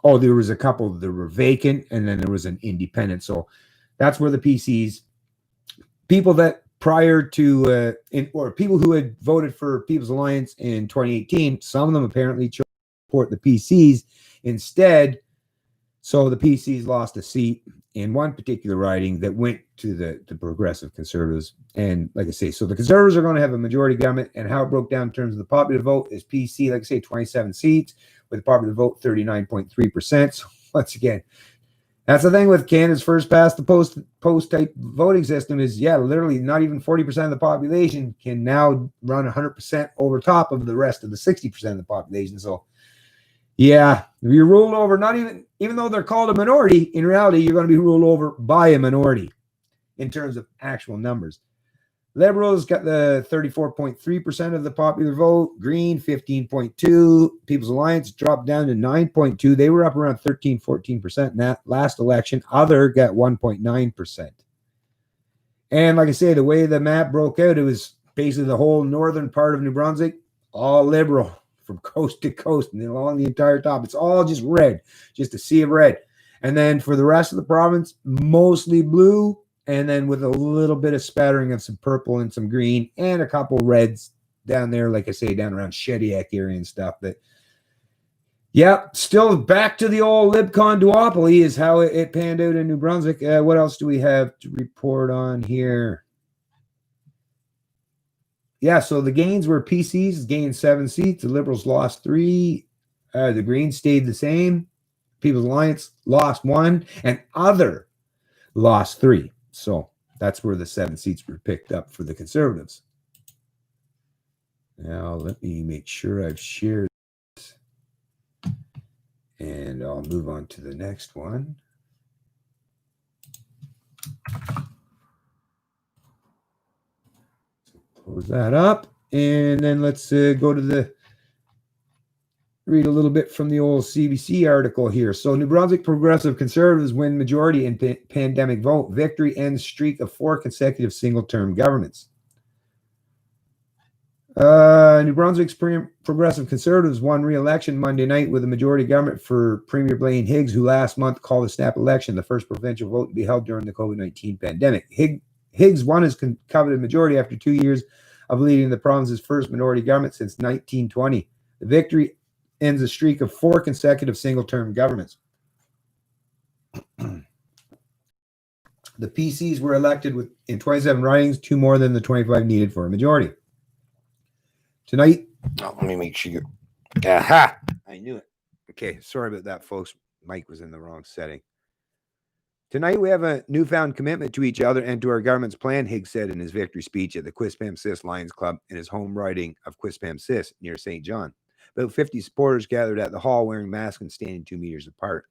There was a couple that were vacant, and then there was an independent. So that's where the PCs, people that prior to, or people who had voted for People's Alliance in 2018, some of them apparently chose to support the PCs instead. So the PCs lost a seat in one particular riding that went to the Progressive Conservatives. And like I say, so the Conservatives are going to have a majority government, and how it broke down in terms of the popular vote is PC, like I say, 27 seats, with the popular vote 39.3%. So once again, that's the thing with Canada's first past the post type voting system is, yeah, literally not even 40% of the population can now run 100% over top of the rest of the 60% of the population. So yeah, if you're ruled over, not even though they're called a minority, in reality, you're going to be ruled over by a minority in terms of actual numbers. Liberals got the 34.3% of the popular vote. Green, 15.2%. People's Alliance dropped down to 9.2%. They were up around 13-14% in that last election. Other got 1.9%. And like I say, the way the map broke out, it was basically the whole northern part of New Brunswick, all Liberal from coast to coast and along the entire top. It's all just red, just a sea of red. And then for the rest of the province, mostly blue, and then with a little bit of spattering of some purple and some green and a couple reds down there, like I say, down around Shediac area and stuff. But yeah, still back to the old LibCon duopoly is how it panned out in New Brunswick. What else do we have to report on here? Yeah, so the gains were PCs gained 7 seats. The Liberals lost 3. The Greens stayed the same. People's Alliance lost 1. And other lost 3. So that's where the 7 seats were picked up for the Conservatives. Now, let me make sure I've shared this. And I'll move on to the next one. Close that up. And then let's go to read a little bit from the old CBC article here. So New Brunswick Progressive Conservatives win majority in pandemic vote. Victory ends streak of 4 consecutive single-term governments. New Brunswick's Progressive Conservatives won re-election Monday night with a majority government for Premier Blaine Higgs, who last month called a snap election, the first provincial vote to be held during the COVID-19 pandemic. Higgs won his coveted majority after 2 years of leading the province's first minority government since 1920. The victory ends a streak of 4 consecutive single-term governments. The PCs were elected in 27 ridings, 2 more than the 25 needed for a majority. Tonight, let me make sure. Aha! I knew it. Okay, sorry about that, folks. Mike was in the wrong setting. Tonight, we have a newfound commitment to each other and to our government's plan, Higgs said in his victory speech at the Quispamsis Lions Club in his home riding of Quispamsis near St. John. About 50 supporters gathered at the hall wearing masks and standing 2 meters apart.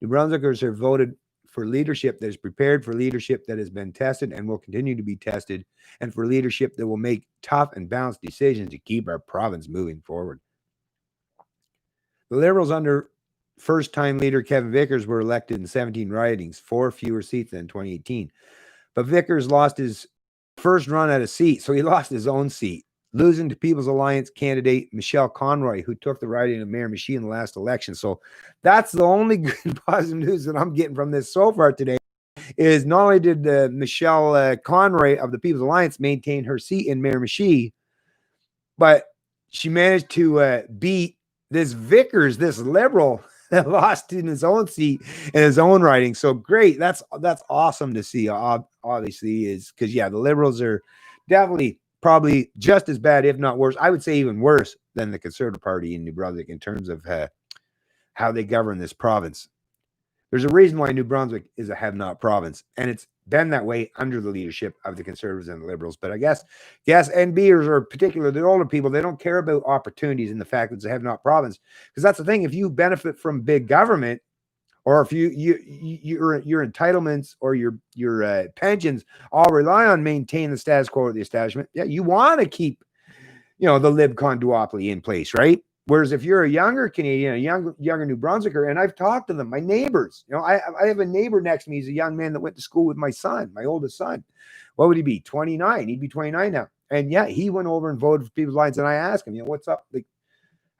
New Brunswickers have voted for leadership that is prepared, for leadership that has been tested and will continue to be tested, and for leadership that will make tough and balanced decisions to keep our province moving forward. The Liberals under first-time leader Kevin Vickers were elected in 17 ridings, 4 fewer seats than 2018. But Vickers lost his first run at a seat, so he lost his own seat, losing to People's Alliance candidate Michelle Conroy, who took the riding of Miramichi in the last election. So that's the only good positive news that I'm getting from this so far today, is not only did Michelle Conroy of the People's Alliance maintain her seat in Miramichi, but she managed to beat this Vickers, this Liberal, that lost in his own seat in his own riding. So great. That's awesome to see, obviously, is because, yeah, the Liberals are definitely probably just as bad, if not worse. I would say even worse than the Conservative Party in New Brunswick in terms of how they govern this province. There's a reason why New Brunswick is a have-not province, and it's been that way under the leadership of the Conservatives and the Liberals. But I guess NBers, or particularly the older people, they don't care about opportunities in the fact that it's a have-not province, because that's the thing. If you benefit from big government, or if your entitlements or your pensions all rely on maintaining the status quo of the establishment, yeah, you want to keep the LibCon duopoly in place, right? Whereas if you're a younger Canadian, a younger New Brunswicker, and I've talked to them, my neighbors, I have a neighbor next to me. He's a young man that went to school with my son, my oldest son. What would he be? 29. He'd be 29 now. And yeah, he went over and voted for People's Alliance. And I asked him, what's up? Like,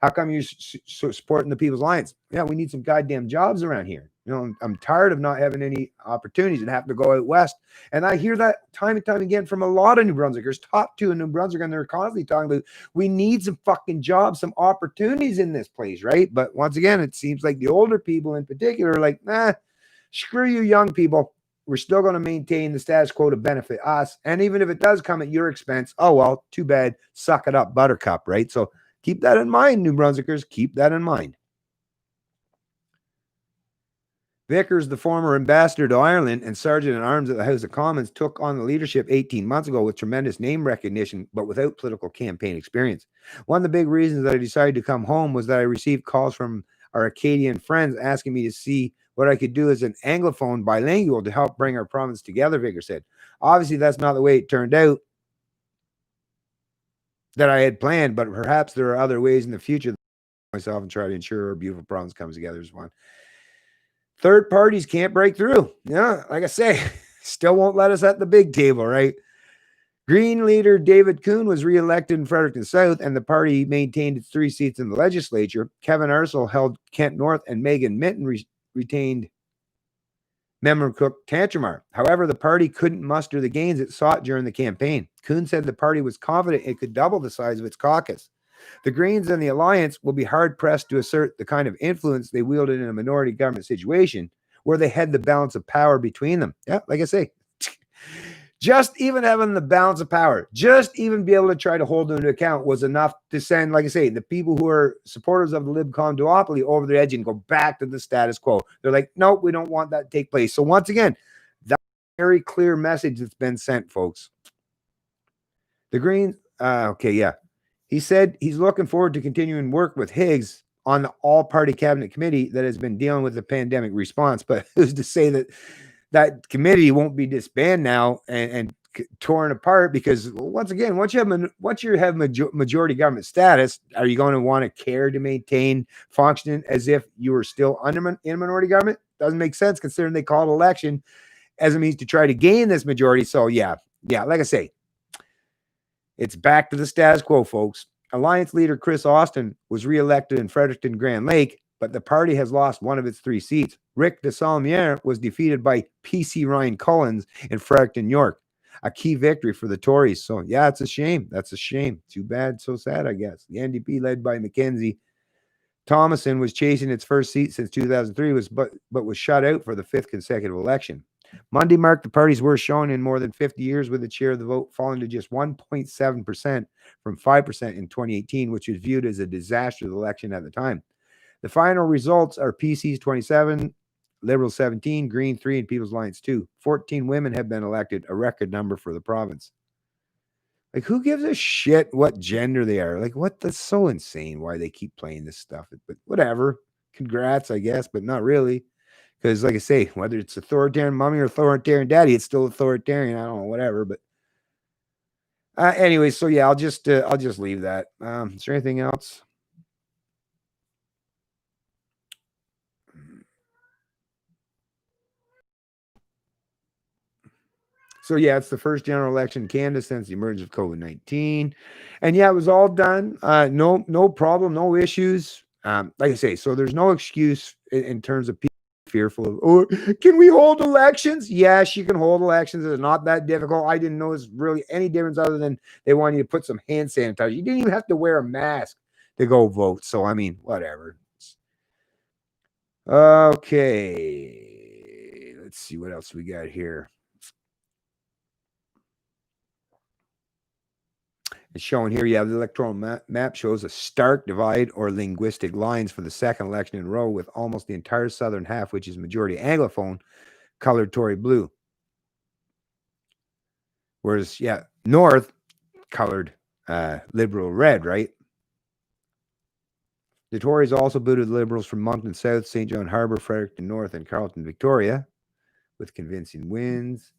how come you're supporting the People's Alliance? Yeah, we need some goddamn jobs around here. I'm tired of not having any opportunities and having to go out west. And I hear that time and time again from a lot of New Brunswickers, top two in New Brunswick, and they're constantly talking about, we need some fucking jobs, some opportunities in this place, right? But once again, it seems like the older people in particular are like, nah, screw you young people. We're still going to maintain the status quo to benefit us. And even if it does come at your expense, oh, well, too bad. Suck it up, buttercup, right? So keep that in mind, New Brunswickers. Keep that in mind. Vickers, the former ambassador to Ireland and sergeant at arms at the House of Commons, took on the leadership 18 months ago with tremendous name recognition, but without political campaign experience. One of the big reasons that I decided to come home was that I received calls from our Acadian friends asking me to see what I could do as an Anglophone bilingual to help bring our province together, Vickers said. Obviously, that's not the way it turned out that I had planned, but perhaps there are other ways in the future that myself and try to ensure our beautiful province comes together as one. Third parties can't break through. Yeah, like I say, still won't let us at the big table, right? Green leader David Coon was reelected in Fredericton South, and the party maintained its 3 seats in the legislature. Kevin Arsell held Kent North, and Megan Minton retained Memramcook Tantramar. However, the party couldn't muster the gains it sought during the campaign. Coon said the party was confident it could double the size of its caucus. The Greens and the Alliance will be hard-pressed to assert the kind of influence they wielded in a minority government situation where they had the balance of power between them. Yeah, like I say, just even having the balance of power, just even be able to try to hold them to account was enough to send, like I say, the people who are supporters of the LibCon duopoly over the edge and go back to the status quo. They're like, nope, we don't want that to take place. So once again, that's a very clear message that's been sent, folks. The Greens, okay, yeah. He said he's looking forward to continuing work with Higgs on the all-party cabinet committee that has been dealing with the pandemic response. But who's to say that that committee won't be disbanded now and torn apart? Because once again, once you have majority government status, are you going to want to care to maintain functioning as if you were still in minority government? Doesn't make sense considering they called election as a means to try to gain this majority. So yeah, like I say, it's back to the status quo, folks. Alliance leader Chris Austin was reelected in Fredericton Grand Lake, but the party has lost one of its 3 seats. Rick de Salmière was defeated by PC Ryan Collins in Fredericton, York, a key victory for the Tories. So yeah, it's a shame. That's a shame. Too bad, so sad, I guess. The NDP, led by Mackenzie Thomason, was chasing its first seat since 2003, but was shut out for the 5th consecutive election. Monday marked the party's worst showing in more than 50 years, with its share of the vote falling to just 1.7% from 5% in 2018, which was viewed as a disastrous election at the time. The final results are PC's 27, Liberals 17, Green 3, and People's Alliance 2. 14 women have been elected, a record number for the province. Like, who gives a shit what gender they are? Like, what? That's so insane why they keep playing this stuff. But whatever. Congrats, I guess, but not really. Because, like I say, whether it's authoritarian mommy or authoritarian daddy, it's still authoritarian. I don't know, whatever. But anyway, so yeah, I'll just leave that. Is there anything else? So yeah, it's the first general election in Canada since the emergence of COVID-19, and yeah, it was all done. No problem, no issues. Like I say, so there's no excuse in terms of people fearful of, oh, can we hold elections? Yes, you can hold elections. It's not that difficult. I didn't notice really any difference other than they want you to put some hand sanitizer. You didn't even have to wear a mask to go vote. So I mean, whatever. Okay, let's see what else we got here. As shown here, you have the electoral map shows a stark divide or linguistic lines for the second election in a row, with almost the entire southern half, which is majority Anglophone, colored Tory blue. Whereas, yeah, north colored Liberal red, right? The Tories also booted Liberals from Moncton South, St. John Harbour, Fredericton North, and Carleton, Victoria, with convincing wins.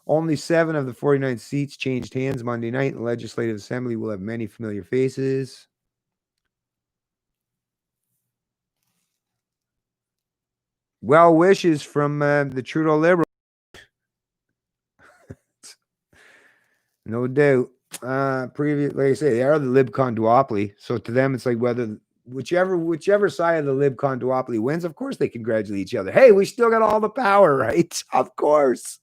Only 7 of the 49 seats changed hands Monday night. The Legislative Assembly will have many familiar faces. Well wishes from the Trudeau Liberals. No doubt. Previous, like I say, they are the Libcon duopoly. So to them, it's like whether whichever side of the Libcon duopoly wins, of course they congratulate each other. Hey, we still got all the power, right? Of course.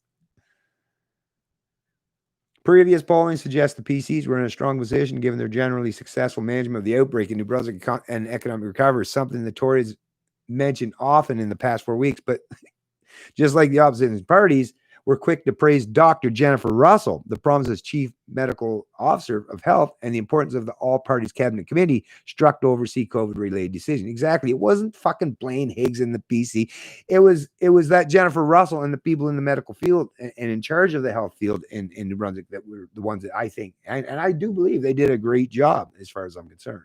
Previous polling suggests the PCs were in a strong position given their generally successful management of the outbreak in New Brunswick and economic recovery, something the Tories mentioned often in the past 4 weeks. But just like the opposition parties, were quick to praise Dr. Jennifer Russell, the province's chief medical officer of health, and the importance of the all parties cabinet committee struck to oversee COVID-related decisions. Exactly. It wasn't fucking Blaine Higgs and the PC. It was that Jennifer Russell and the people in the medical field and in charge of the health field in New Brunswick that were the ones that I think, and I do believe they did a great job as far as I'm concerned.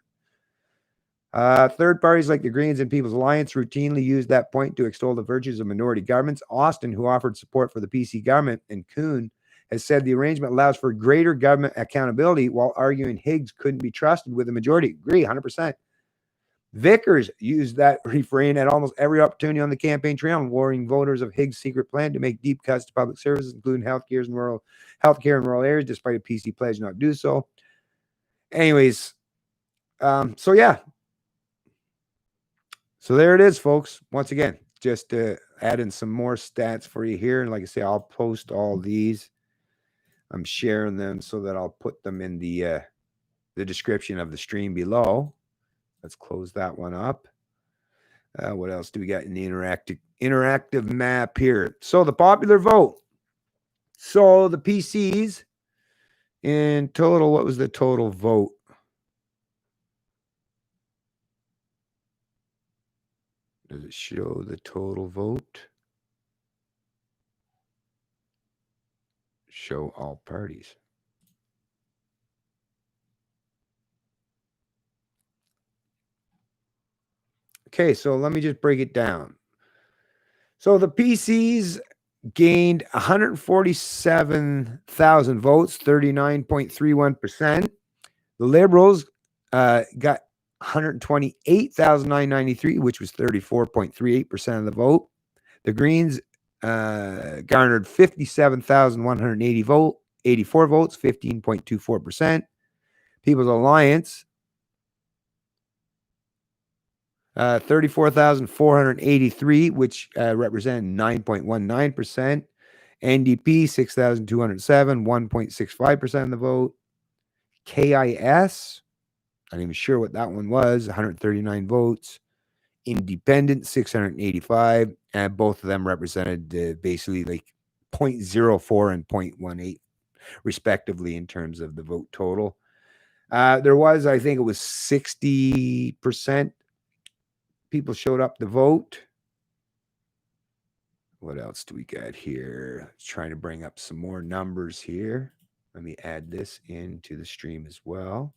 Third parties like the Greens and People's Alliance routinely use that point to extol the virtues of minority governments. Austin, who offered support for the PC government, and Kuhn has said the arrangement allows for greater government accountability, while arguing Higgs couldn't be trusted with a majority. Agree, 100%. Vickers used that refrain at almost every opportunity on the campaign trail, warning voters of Higgs' secret plan to make deep cuts to public services, including healthcare in rural areas, despite a PC pledge not to do so. Anyways, so yeah. So there it is, folks. Once again, just add in some more stats for you here. And like I say, I'll post all these. I'm sharing them so that I'll put them in the description of the stream below. Let's close that one up. What else do we got in the interactive map here? So the popular vote. So the PCs in total, what was the total vote? Does it show the total vote? Show all parties. Okay, so let me just break it down. So the PCs gained 147,000 votes, 39.31%. The Liberals got 128,993, which was 34.38% of the vote. The Greens garnered 57,184 votes, 15.24%. People's Alliance, 34,483, which represented 9.19%. NDP, 6,207, 1.65% of the vote. KIS, not even sure what that one was, 139 votes. Independent, 685, and both of them represented basically like 0.04 and 0.18, respectively, in terms of the vote total. There was, I think it was 60% people showed up to vote. What else do we got here? Trying to bring up some more numbers here. Let me add this into the stream as well.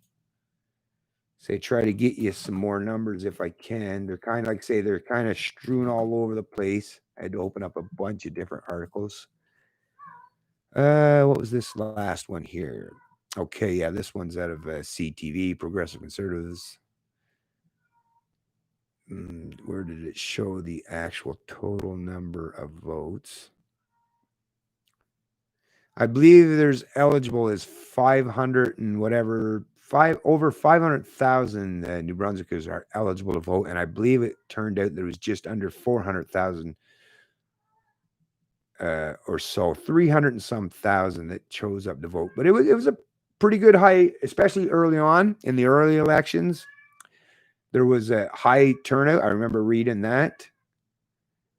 Say, try to get you some more numbers if I can. They're kind of like, say, they're kind of strewn all over the place. I had to open up a bunch of different articles. What was this last one here? Okay, yeah, this one's out of CTV, Progressive Conservatives. Where did it show the actual total number of votes? I believe there's eligible as 500 and whatever, over 500,000 New Brunswickers are eligible to vote, and I believe it turned out there was just under 400,000 or so, 300 and some thousand that chose up to vote. But it was a pretty good high, especially early on in the early elections. There was a high turnout. I remember reading that.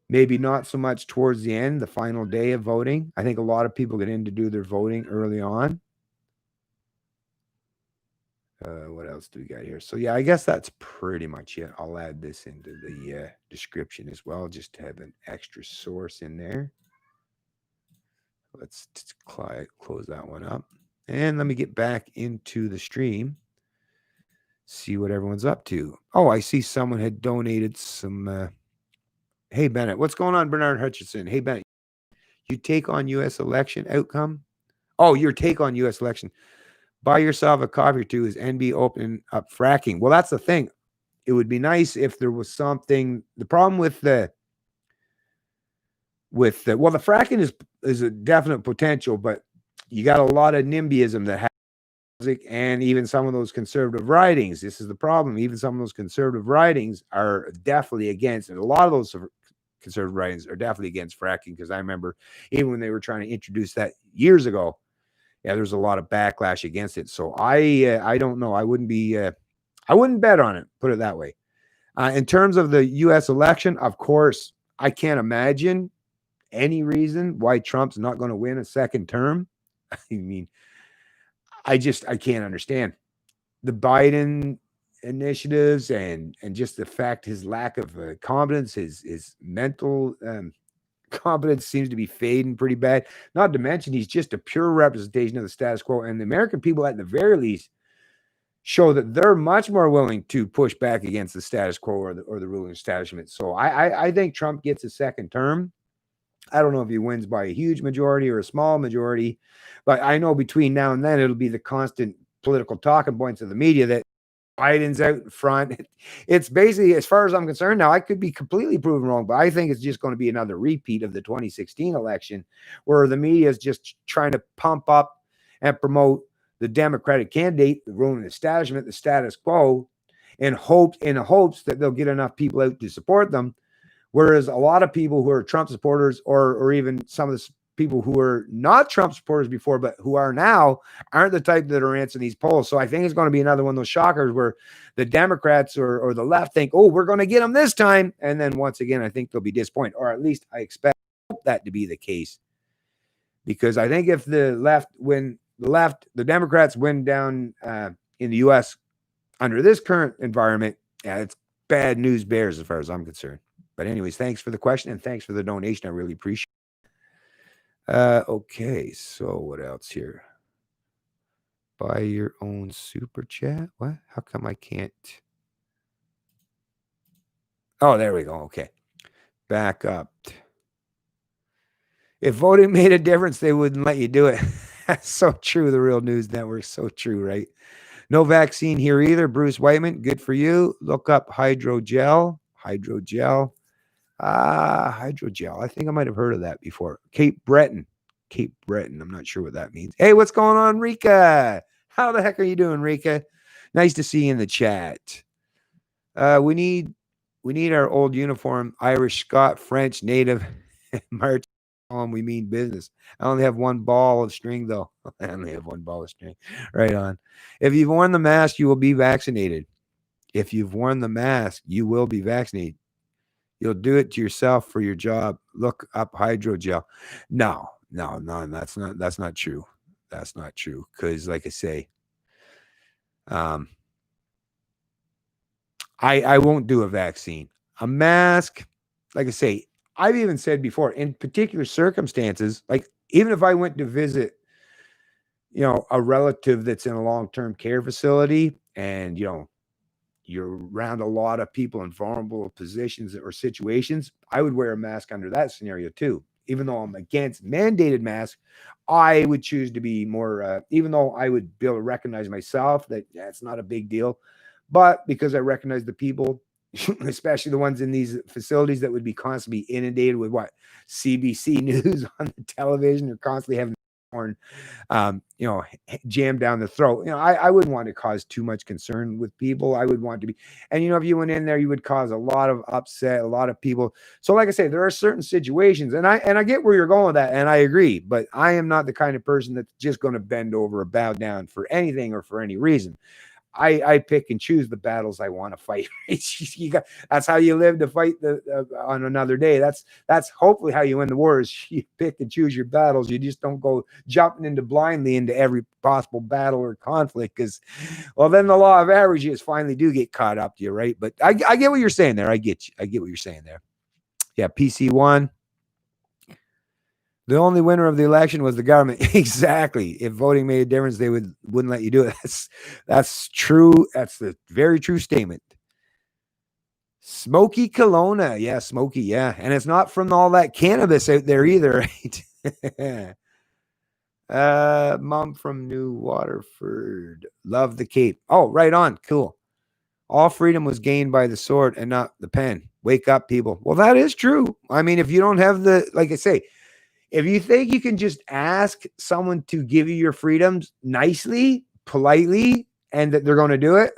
Maybe not so much towards the end, the final day of voting. I think a lot of people get in to do their voting early on. What else do we got here? So yeah, I guess that's pretty much it. I'll add this into the description as well, just to have an extra source in there. Let's close that one up. And let me get back into the stream, see what everyone's up to. Oh, I see someone had donated some. Hey, Bennett, what's going on, Bernard Hutchinson? Hey, Bennett, you take on U.S. election outcome? Oh, your take on U.S. election. Buy yourself a coffee or two. Is NB opening up fracking? Well, that's the thing. It would be nice if there was something. The problem with the fracking is a definite potential, but you got a lot of NIMBYism that has, and even some of those conservative writings. This is the problem. Even some of those conservative writings are definitely against, and a lot of those conservative writings are definitely against fracking, because I remember even when they were trying to introduce that years ago, yeah, there's a lot of backlash against it. So I don't know. I wouldn't bet on it, put it that way. In terms of the U.S. election, of course, I can't imagine any reason why Trump's not going to win a second term. I mean, I can't understand the Biden initiatives and just the fact his lack of competence, his mental competence seems to be fading pretty bad. Not to mention, he's just a pure representation of the status quo, and the American people, at the very least, show that they're much more willing to push back against the status quo or the ruling establishment. So I think Trump gets a second term. I don't know if he wins by a huge majority or a small majority, but I know between now and then it'll be the constant political talking points of the media that Biden's out in front. It's basically, as far as I'm concerned, now I could be completely proven wrong, but I think it's just going to be another repeat of the 2016 election, where the media is just trying to pump up and promote the Democratic candidate, the ruling establishment, the status quo, in hopes that they'll get enough people out to support them. Whereas a lot of people who are Trump supporters, or even some of the people who were not Trump supporters before, but who are now, aren't the type that are answering these polls. So I think it's going to be another one of those shockers where the Democrats or the left think, oh, we're going to get them this time. And then once again, I think they'll be disappointed, or at least I expect that to be the case. Because I think if the Democrats win down in the U.S. under this current environment, yeah, it's bad news bears as far as I'm concerned. But anyways, thanks for the question and thanks for the donation. I really appreciate it. Okay, so what else here? Buy your own super chat? What? How come I can't? Oh, there we go. Okay. Back up. If voting made a difference, they wouldn't let you do it. That's so true. The Real News Network. So true, right? No vaccine here either. Bruce Whiteman, good for you. Look up hydrogel. Hydrogel. I think I might have heard of that before. Cape Breton. I'm not sure what that means. Hey, what's going on, Rika? How the heck are you doing, Rika? Nice to see you in the chat. We need our old uniform, Irish, Scot, French, Native, March. We mean business. I only have one ball of string, though. I only have one ball of string. Right on. If you've worn the mask, you will be vaccinated. If you've worn the mask, you will be vaccinated. You'll do it to yourself for your job. Look up hydrogel. No, that's not true. That's not true. Because, like I say, I won't do a vaccine. A mask, like I say, I've even said before, in particular circumstances, like even if I went to visit, a relative that's in a long-term care facility, and you're around a lot of people in vulnerable positions or situations, I would wear a mask under that scenario too. Even though I'm against mandated masks, I would choose to be more, even though I would be able to recognize myself that it's not a big deal, but because I recognize the people, especially the ones in these facilities that would be constantly inundated with CBC News on the television, they're constantly having porn, jammed down the throat. I wouldn't want to cause too much concern with people. I would want to be, and if you went in there, you would cause a lot of upset, a lot of people. So like I say, there are certain situations, and I get where you're going with that, and I agree, but I am not the kind of person that's just going to bend over or bow down for anything or for any reason. I pick and choose the battles I want to fight. That's how you live to fight on another day. That's hopefully how you win the wars. You pick and choose your battles. You just don't go jumping into blindly into every possible battle or conflict, because, well, then the law of averages finally do get caught up to you, right? But I get what you're saying there. I get you. I get what you're saying there. Yeah, PC won. The only winner of the election was the government. Exactly. If voting made a difference, they wouldn't let you do it. That's true. That's a very true statement. Smoky Kelowna. Yeah, Smoky. Yeah. And it's not from all that cannabis out there either, right? Mom from New Waterford. Love the Cape. Oh, right on. Cool. All freedom was gained by the sword and not the pen. Wake up, people. Well, that is true. I mean, if you don't have like I say, if you think you can just ask someone to give you your freedoms nicely, politely, and that they're going to do it,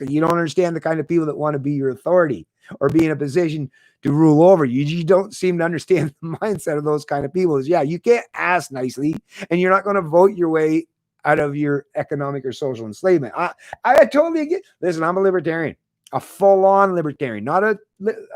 you don't understand the kind of people that want to be your authority or be in a position to rule over you. You don't seem to understand the mindset of those kind of people. Is, yeah, you can't ask nicely, and you're not going to vote your way out of your economic or social enslavement. I totally get. Listen, I'm a libertarian. A full-on libertarian, not a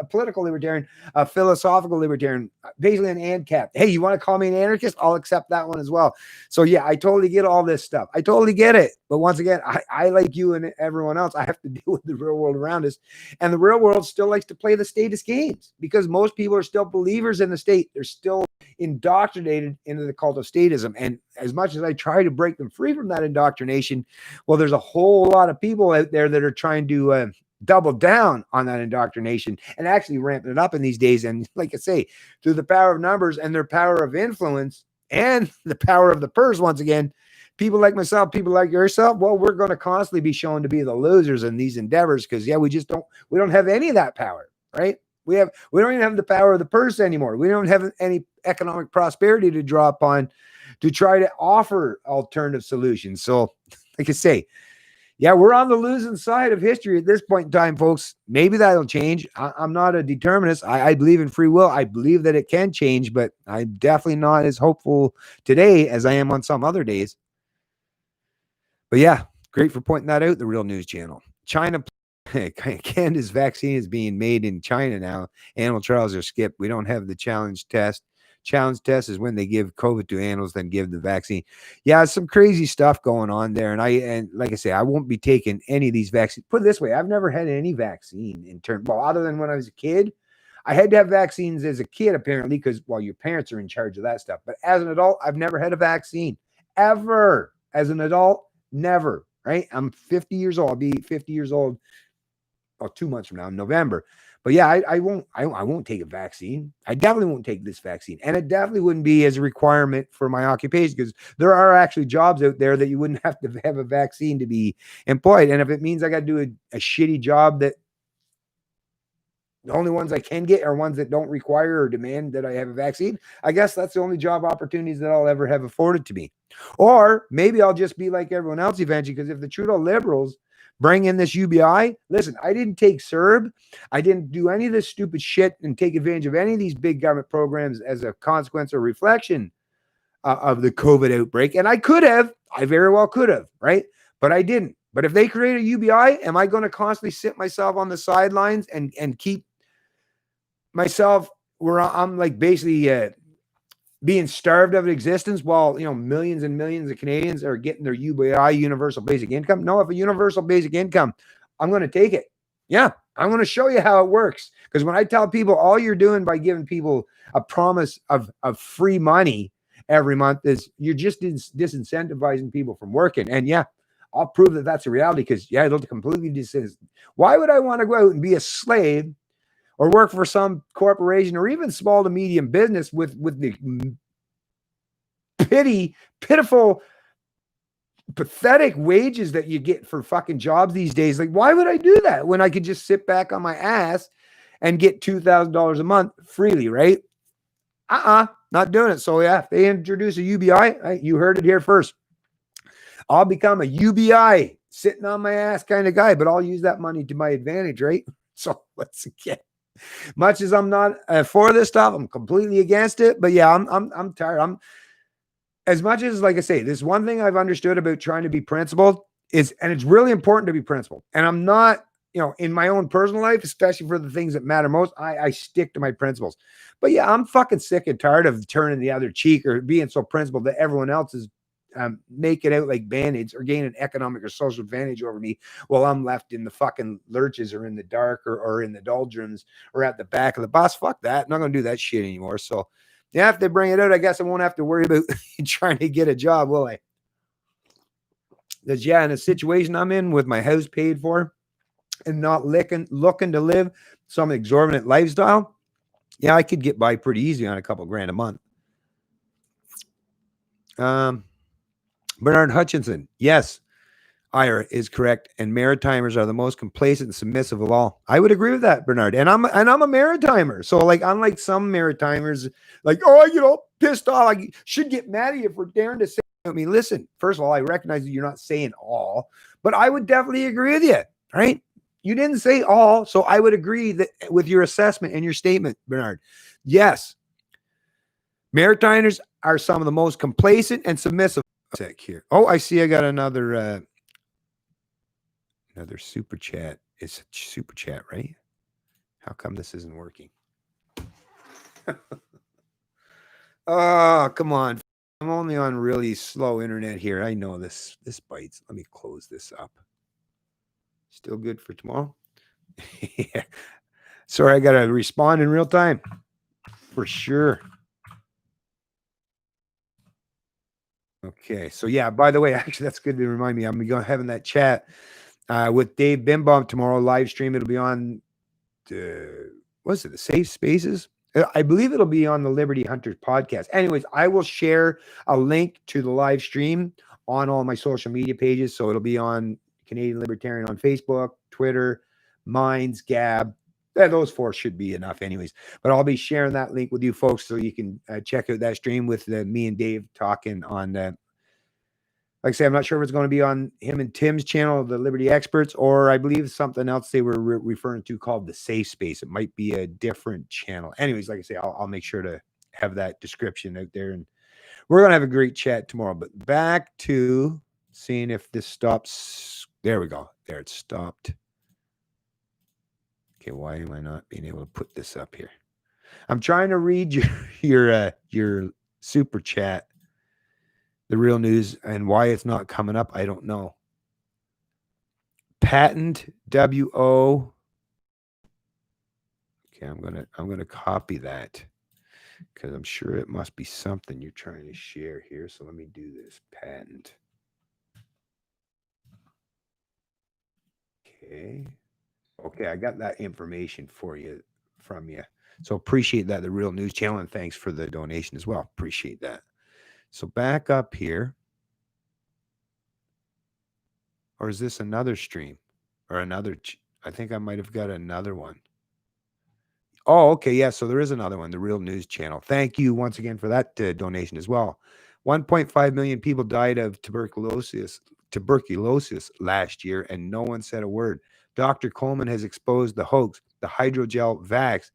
political libertarian, a philosophical libertarian, basically an ANCAP. Hey, you want to call me an anarchist? I'll accept that one as well. So yeah, I totally get all this stuff. I totally get it. But once again, I like you and everyone else, I have to deal with the real world around us. And the real world still likes to play the statist games because most people are still believers in the state. They're still indoctrinated into the cult of statism. And as much as I try to break them free from that indoctrination, well, there's a whole lot of people out there that are trying to double down on that indoctrination and actually ramping it up in these days. And like I say, through the power of numbers and their power of influence and the power of the purse, once again, people like myself, people like yourself, well, we're going to constantly be shown to be the losers in these endeavors because, yeah, we don't have any of that power, right? We don't even have the power of the purse anymore. We don't have any economic prosperity to draw upon to try to offer alternative solutions. So, like I say, yeah, we're on the losing side of history at this point in time, folks. Maybe that'll change. I'm not a determinist. I believe in free will. I believe that it can change, but I'm definitely not as hopeful today as I am on some other days. But yeah, great for pointing that out, the Real News Channel. China, Canada's vaccine is being made in China now. Animal trials are skipped. We don't have the challenge test. Challenge test is when they give COVID to animals, then give the vaccine. Yeah, some crazy stuff going on there. And like I say, I won't be taking any of these vaccines. Put it this way, I've never had any vaccine other than when I was a kid. I had to have vaccines as a kid, apparently, because, well, your parents are in charge of that stuff. But as an adult, I've never had a vaccine. Ever. As an adult, never. Right? I'm 50 years old. I'll be 50 years old 2 months from now, in November. But yeah, I won't take a vaccine. I definitely won't take this vaccine. And it definitely wouldn't be as a requirement for my occupation because there are actually jobs out there that you wouldn't have to have a vaccine to be employed. And if it means I got to do a shitty job that the only ones I can get are ones that don't require or demand that I have a vaccine, I guess that's the only job opportunities that I'll ever have afforded to me. Or maybe I'll just be like everyone else eventually, because if the Trudeau Liberals bring in this UBI, listen, I didn't take CERB. I didn't do any of this stupid shit and take advantage of any of these big government programs as a consequence or reflection of the COVID outbreak. And I very well could have, right? But I didn't. But if they create a UBI, am I going to constantly sit myself on the sidelines and keep myself where I'm like basically being starved of existence while, millions and millions of Canadians are getting their UBI, universal basic income? No, if a universal basic income, I'm going to take it. Yeah, I'm going to show you how it works. Because when I tell people all you're doing by giving people a promise of free money every month is you're just disincentivizing people from working. And yeah, I'll prove that that's a reality because, yeah, it'll completely disincentivize. Why would I want to go out and be a slave or work for some corporation or even small to medium business with the pitiful, pathetic wages that you get for fucking jobs these days? Like, why would I do that when I could just sit back on my ass and get $2,000 a month freely, right? Not doing it. So yeah, if they introduce a UBI, you heard it here first. I'll become a UBI sitting on my ass kind of guy, but I'll use that money to my advantage, right? So once again, much as I'm not for this stuff, I'm completely against it. But yeah, I'm tired. As much as, like I say, there's one thing I've understood about trying to be principled and it's really important to be principled. And I'm not, in my own personal life, especially for the things that matter most, I stick to my principles. But yeah, I'm fucking sick and tired of turning the other cheek or being so principled that everyone else is make it out like band-aids or gain an economic or social advantage over me while I'm left in the fucking lurches or in the dark or in the doldrums or at the back of the bus. Fuck that. I'm not going to do that shit anymore. So yeah, if they bring it out, I guess I won't have to worry about trying to get a job, will I? Because yeah, in a situation I'm in with my house paid for and not looking to live some exorbitant lifestyle, yeah, I could get by pretty easy on a couple grand a month. Bernard Hutchinson, yes, Ira is correct, and Maritimers are the most complacent and submissive of all. I would agree with that, Bernard. And I'm a Maritimer, so like unlike some Maritimers, like pissed off, I should get mad at you for daring to say. I mean, listen. First of all, I recognize that you're not saying all, but I would definitely agree with you. Right? You didn't say all, so I would agree that with your assessment and your statement, Bernard. Yes, Maritimers are some of the most complacent and submissive. Here. Oh, I see. I got another super chat. It's a super chat, right? How come this isn't working? Oh, come on. I'm only on really slow internet here. I know this bites. Let me close this up. Still good for tomorrow? Yeah. Sorry, I got to respond in real time. For sure. Okay. So, yeah, by the way, actually, that's good to remind me. I'm going to having that chat with Dave Bimbaum tomorrow, live stream. It'll be on, what's it, the Safe Spaces? I believe it'll be on the Liberty Hunters podcast. Anyways, I will share a link to the live stream on all my social media pages. So it'll be on Canadian Libertarian on Facebook, Twitter, Minds, Gab. Those four should be enough anyways. But I'll be sharing that link with you folks so you can check out that stream with me and Dave talking on like I say, I'm not sure if it's going to be on him and Tim's channel, the Liberty Experts, or I believe something else they were referring to called the Safe Space. It might be a different channel. Anyways, like I say, I'll make sure to have that description out there. And we're going to have a great chat tomorrow. But back to seeing if this stops. There we go. There, it stopped. Okay, why am I not being able to put this up here? I'm trying to read your super chat. The real news, and why it's not coming up, I don't know. Patent WO. Okay, I'm gonna copy that because I'm sure it must be something you're trying to share here. So let me do this. Patent. Okay, I got that information from you. So appreciate that, the Real News Channel, and thanks for the donation as well. Appreciate that. So back up here. Or is this another stream? Or another? I think I might have got another one. Oh, okay. Yeah. So there is another one, the Real News Channel. Thank you once again for that donation as well. 1.5 million people died of tuberculosis last year, and no one said a word. Dr. Coleman has exposed the hoax. The hydrogel vax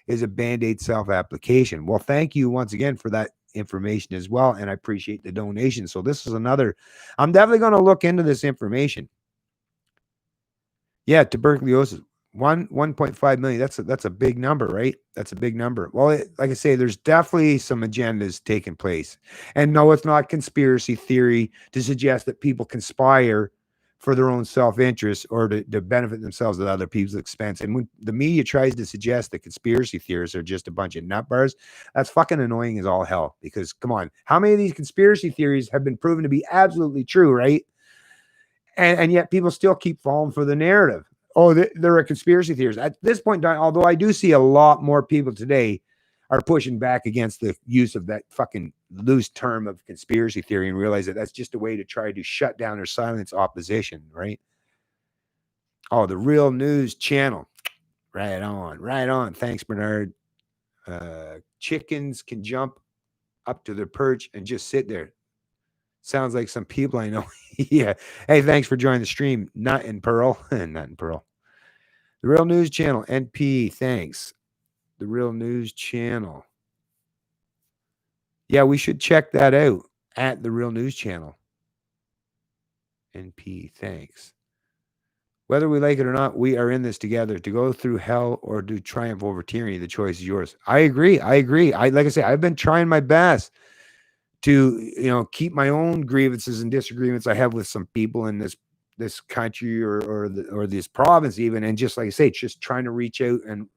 is a Band-Aid self-application. Well, thank you once again for that information as well, and I appreciate the donation. So this is another. I'm definitely going to look into this information. Yeah, tuberculosis. 1.5 million. That's a big number, right? That's a big number. Well, like I say, there's definitely some agendas taking place. And no, it's not conspiracy theory to suggest that people conspire for their own self-interest or to benefit themselves at other people's expense. And when the media tries to suggest that conspiracy theorists are just a bunch of nutbars, that's fucking annoying as all hell. Because come on, how many of these conspiracy theories have been proven to be absolutely true, right? And yet people still keep falling for the narrative. Oh, there are conspiracy theories. At this point in time, although I do see a lot more people today are pushing back against the use of that fucking loose term of conspiracy theory and realize that that's just a way to try to shut down or silence opposition, right? Oh, the Real News Channel. Right on, right on. Thanks, Bernard. Chickens can jump up to their perch and just sit there. Sounds like some people I know. Yeah. Hey, thanks for joining the stream. Nut and Pearl. Nut and Pearl. The Real News Channel. NP. Thanks. The Real News Channel. Yeah, we should check that out at the Real News Channel. NP, thanks. Whether we like it or not, we are in this together. To go through hell or to triumph over tyranny, the choice is yours. I agree. Like I say, I've been trying my best to keep my own grievances and disagreements I have with some people in this country or this province even, and just like I say, just trying to reach out and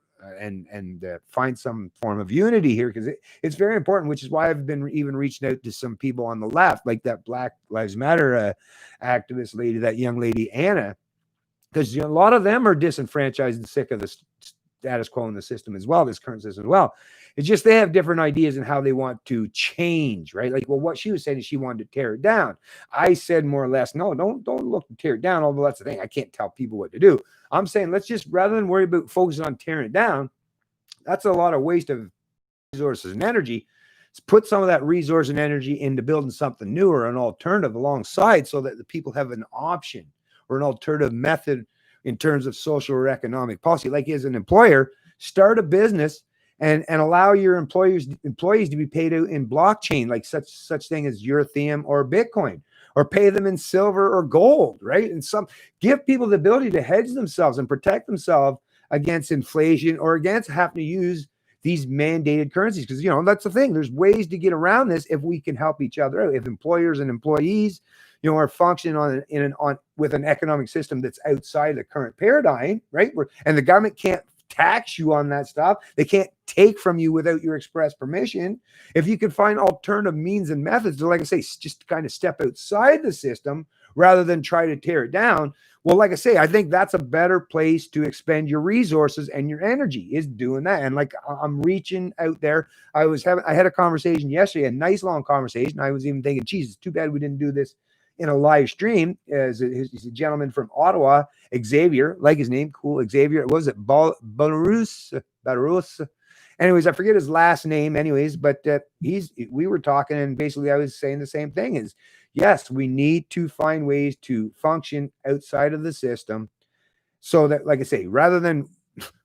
find some form of unity here, because it's very important, which is why I've been even reaching out to some people on the left, like that Black Lives Matter activist lady, that young lady Anna, because a lot of them are disenfranchised and sick of the status quo in the system as well, this current system as well. It's just they have different ideas and how they want to change, right? Like, well, what she was saying is she wanted to tear it down. I said more or less, no, don't look to tear it down, although that's the thing. I can't tell people what to do. I'm saying let's just, rather than worry about focusing on tearing it down, that's a lot of waste of resources and energy. Let's put some of that resource and energy into building something new or an alternative alongside, so that the people have an option or an alternative method in terms of social or economic policy. Like, as an employer, start a business and allow your employees to be paid out in blockchain, like such thing as Ethereum or Bitcoin, or pay them in silver or gold, right? And give people the ability to hedge themselves and protect themselves against inflation or against having to use these mandated currencies. Because that's the thing. There's ways to get around this if we can help each other out. If employers and employees are functioning with an economic system that's outside the current paradigm, right? And the government can't tax you on that stuff. They can't take from you without your express permission. If you could find alternative means and methods to, like I say, just kind of step outside the system rather than try to tear it down. Well, like I say, I think that's a better place to expend your resources and your energy, is doing that. And like, I'm reaching out there. I had a conversation yesterday, a nice long conversation. I was even thinking, geez, it's too bad we didn't do this in a live stream. He's a gentleman from Ottawa, Xavier, like his name, cool Xavier. What was it? Belarus. Anyways, I forget his last name. Anyways, but we were talking, and basically I was saying the same thing: is yes, we need to find ways to function outside of the system, so that, like I say, rather than,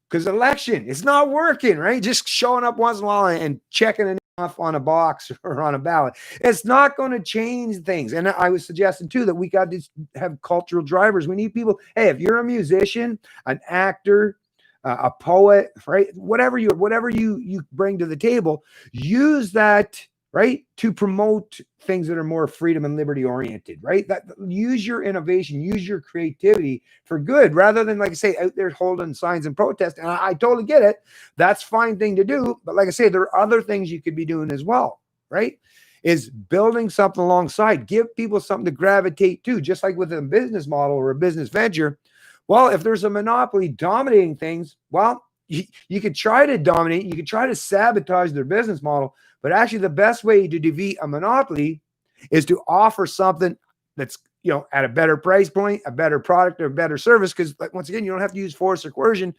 because election, it's not working, right? Just showing up once in a while and checking it off on a box or on a ballot, it's not going to change things. And I was suggesting too that we got to have cultural drivers. We need people. Hey, if you're a musician, an actor, a poet, right? Whatever you bring to the table, use that, right, to promote things that are more freedom and liberty oriented, right? That, use your innovation, use your creativity for good, rather than, like I say, out there holding signs and protest. And I totally get it. That's a fine thing to do. But like I say, there are other things you could be doing as well, right? Is building something alongside, give people something to gravitate to, just like with a business model or a business venture. Well, if there's a monopoly dominating things, well, you could try to dominate, you could try to sabotage their business model, but actually the best way to defeat a monopoly is to offer something that's, at a better price point, a better product, or a better service. Because, like, once again, you don't have to use force or coercion.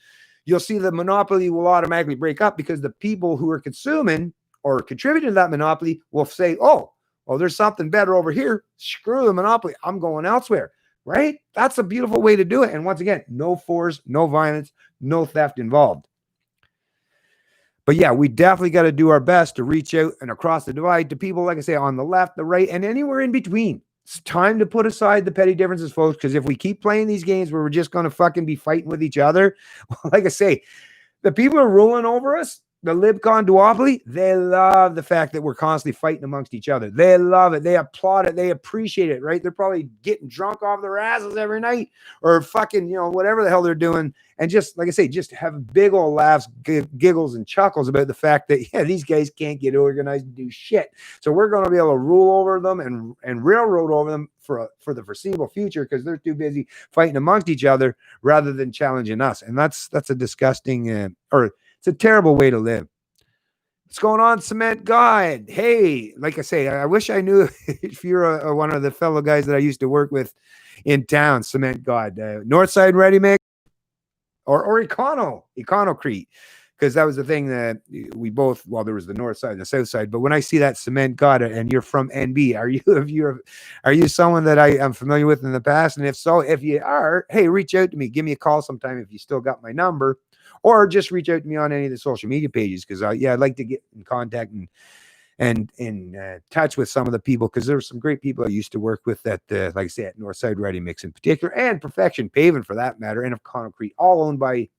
You'll see the monopoly will automatically break up, because the people who are consuming or contributing to that monopoly will say, oh, well, there's something better over here. Screw the monopoly. I'm going elsewhere. Right? That's a beautiful way to do it. And once again, no force, no violence, no theft involved. But yeah, we definitely got to do our best to reach out and across the divide to people, like I say, on the left, the right, and anywhere in between. It's time to put aside the petty differences, folks, because if we keep playing these games where we're just going to fucking be fighting with each other, like I say, the people who are ruling over us, the LibCon duopoly, they love the fact that we're constantly fighting amongst each other. They love it. They applaud it. They appreciate it, right? They're probably getting drunk off their asses every night, or fucking, whatever the hell they're doing. And just, like I say, just have big old laughs, giggles, and chuckles about the fact that, yeah, these guys can't get organized and do shit. So we're going to be able to rule over them and railroad over them for the foreseeable future, because they're too busy fighting amongst each other rather than challenging us. And that's a disgusting, it's a terrible way to live. What's going on, Cement God? Hey, like I say, I wish I knew if you're one of the fellow guys that I used to work with in town, Cement God. Northside Ready Mix or Econocrete, because that was the thing that we both, well, there was the north side and the south side. But when I see that Cement God and you're from NB, are you someone that I am familiar with in the past? And if so, if you are, hey, reach out to me. Give me a call sometime if you still got my number. Or just reach out to me on any of the social media pages, because I'd like to get in contact and in touch with some of the people, because there were some great people I used to work with at, like I say, at Northside Ready Mix in particular, and Perfection Paving for that matter, and of Concrete, all owned by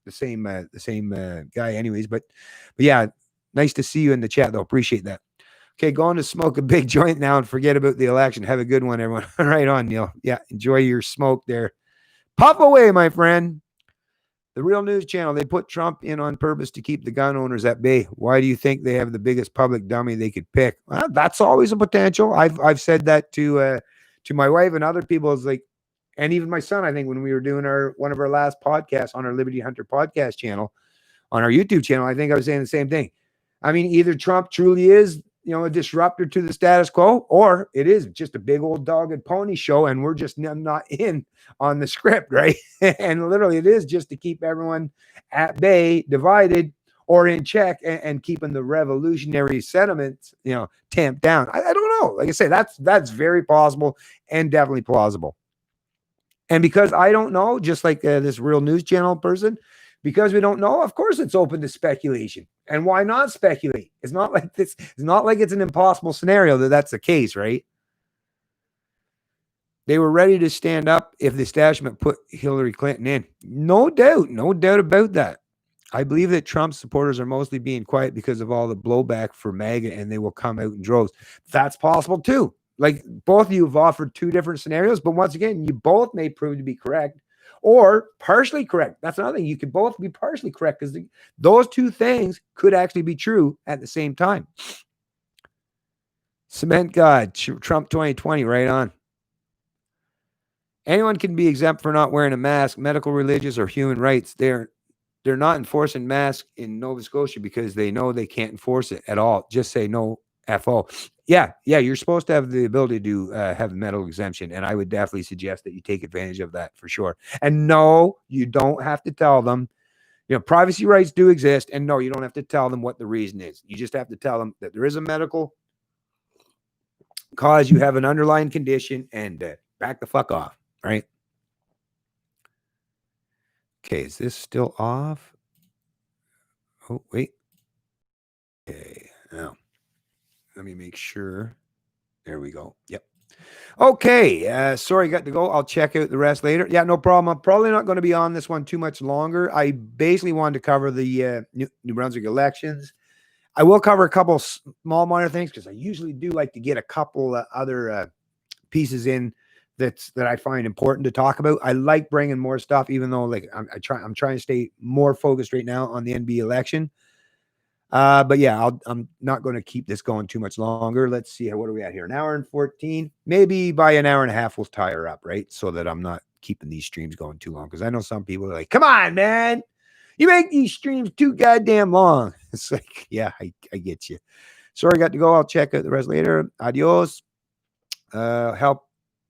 the same guy, anyways. But yeah, nice to see you in the chat, though. Appreciate that. Okay, going to smoke a big joint now and forget about the election. Have a good one, everyone. Right on, Neil. Yeah, enjoy your smoke there. Puff away, my friend. The Real News Channel, they put Trump in on purpose to keep the gun owners at bay. Why do you think they have the biggest public dummy they could pick? Well, that's always a potential. I've said that to my wife and other people. Is like, and even my son, I think, when we were doing one of our last podcasts on our Liberty Hunter podcast channel, on our YouTube channel, I think I was saying the same thing. I mean, either Trump truly is, a disruptor to the status quo, or it is just a big old dog and pony show, and we're just not in on the script, right? And literally, it is just to keep everyone at bay, divided, or in check, and keeping the revolutionary sentiments, tamped down. I don't know. Like I say, that's very possible and definitely plausible. And because I don't know, just like this Real News Channel person, because we don't know, of course it's open to speculation. And why not speculate? It's not like this. It's not like it's an impossible scenario that's the case, right? They were ready to stand up if the establishment put Hillary Clinton in. No doubt about that. I believe that Trump's supporters are mostly being quiet because of all the blowback for MAGA, and they will come out in droves. That's possible too. Like, both of you have offered two different scenarios, but once again, you both may prove to be correct or partially correct. That's another thing. You could both be partially correct, because those two things could actually be true at the same time. Cement God, Trump 2020, right on. Anyone can be exempt for not wearing a mask, medical, religious, or human rights. They're not enforcing masks in Nova Scotia because they know they can't enforce it at all. Just say no, FO. Yeah, you're supposed to have the ability to have a medical exemption, and I would definitely suggest that you take advantage of that for sure. And no, you don't have to tell them. Privacy rights do exist, and no, you don't have to tell them what the reason is. You just have to tell them that there is a medical cause, you have an underlying condition, and back the fuck off, right? Okay, is this still off? Oh, wait. Okay, now let me make sure. There we go. Yep. Okay. Sorry, got to go. I'll check out the rest later. Yeah, no problem. I'm probably not going to be on this one too much longer. I basically wanted to cover the New Brunswick elections. I will cover a couple small minor things, because I usually do like to get a couple other pieces in that I find important to talk about. I like bringing more stuff, even though I'm trying to stay more focused right now on the NB election. But yeah, I'm not going to keep this going too much longer. Let's see. What are we at here? An hour and 14. Maybe by an hour and a half, we'll tie her up, right? So that I'm not keeping these streams going too long. Because I know some people are like, come on, man. You make these streams too goddamn long. It's like, yeah, I get you. Sorry, I got to go. I'll check out the rest later. Adios.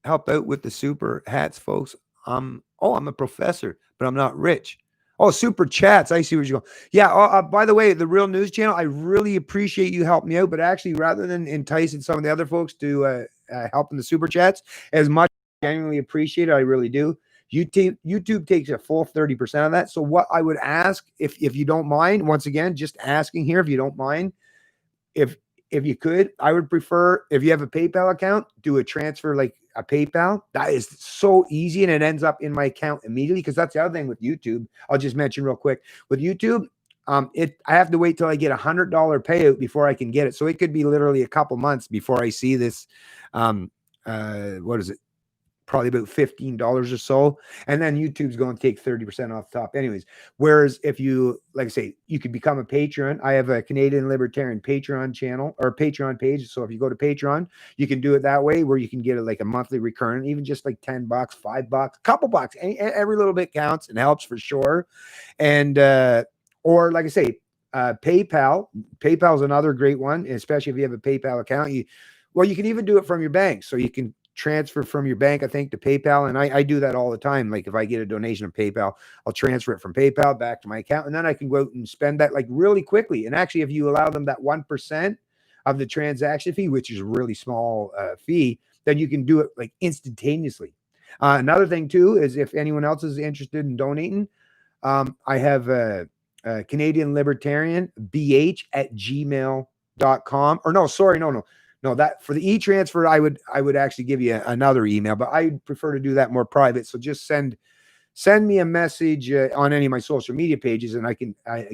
Help out with the super hats, folks. I'm a professor, but I'm not rich. Oh, super chats. I see where you're going. Yeah. By the way, the Real News Channel, I really appreciate you helping me out. But actually, rather than enticing some of the other folks to help in the super chats, as much as I genuinely appreciate it, I really do. YouTube takes a full 30% of that. So what I would ask, if you don't mind, once again, just asking here, if you don't mind, if you could, I would prefer, if you have a PayPal account, do a transfer like a PayPal. That is so easy, and it ends up in my account immediately, because that's the other thing with YouTube. I'll just mention real quick. With YouTube, I have to wait till I get $100 payout before I can get it. So it could be literally a couple months before I see this. What is it? Probably about $15 or so. And then YouTube's going to take 30% off the top anyways. Whereas if you, like I say, you could become a patron. I have a Canadian Libertarian Patreon channel, or Patreon page. So if you go to Patreon, you can do it that way, where you can get it like a monthly recurrent, even just like $10, $5, a couple bucks. Every little bit counts and helps for sure. And, or like I say, PayPal is another great one, especially if you have a PayPal account. You can even do it from your bank. So you can transfer from your bank, I think, to PayPal. And I do that all the time. Like, if I get a donation of PayPal, I'll transfer it from PayPal back to my account. And then I can go out and spend that like really quickly. And actually, if you allow them that 1% of the transaction fee, which is a really small fee, then you can do it like instantaneously. Another thing too, is if anyone else is interested in donating, I have a Canadian Libertarian BH at gmail.com. com, or no, sorry, no, that for the e-transfer, I would actually give you another email, but I prefer to do that more private. So just send me a message on any of my social media pages, and I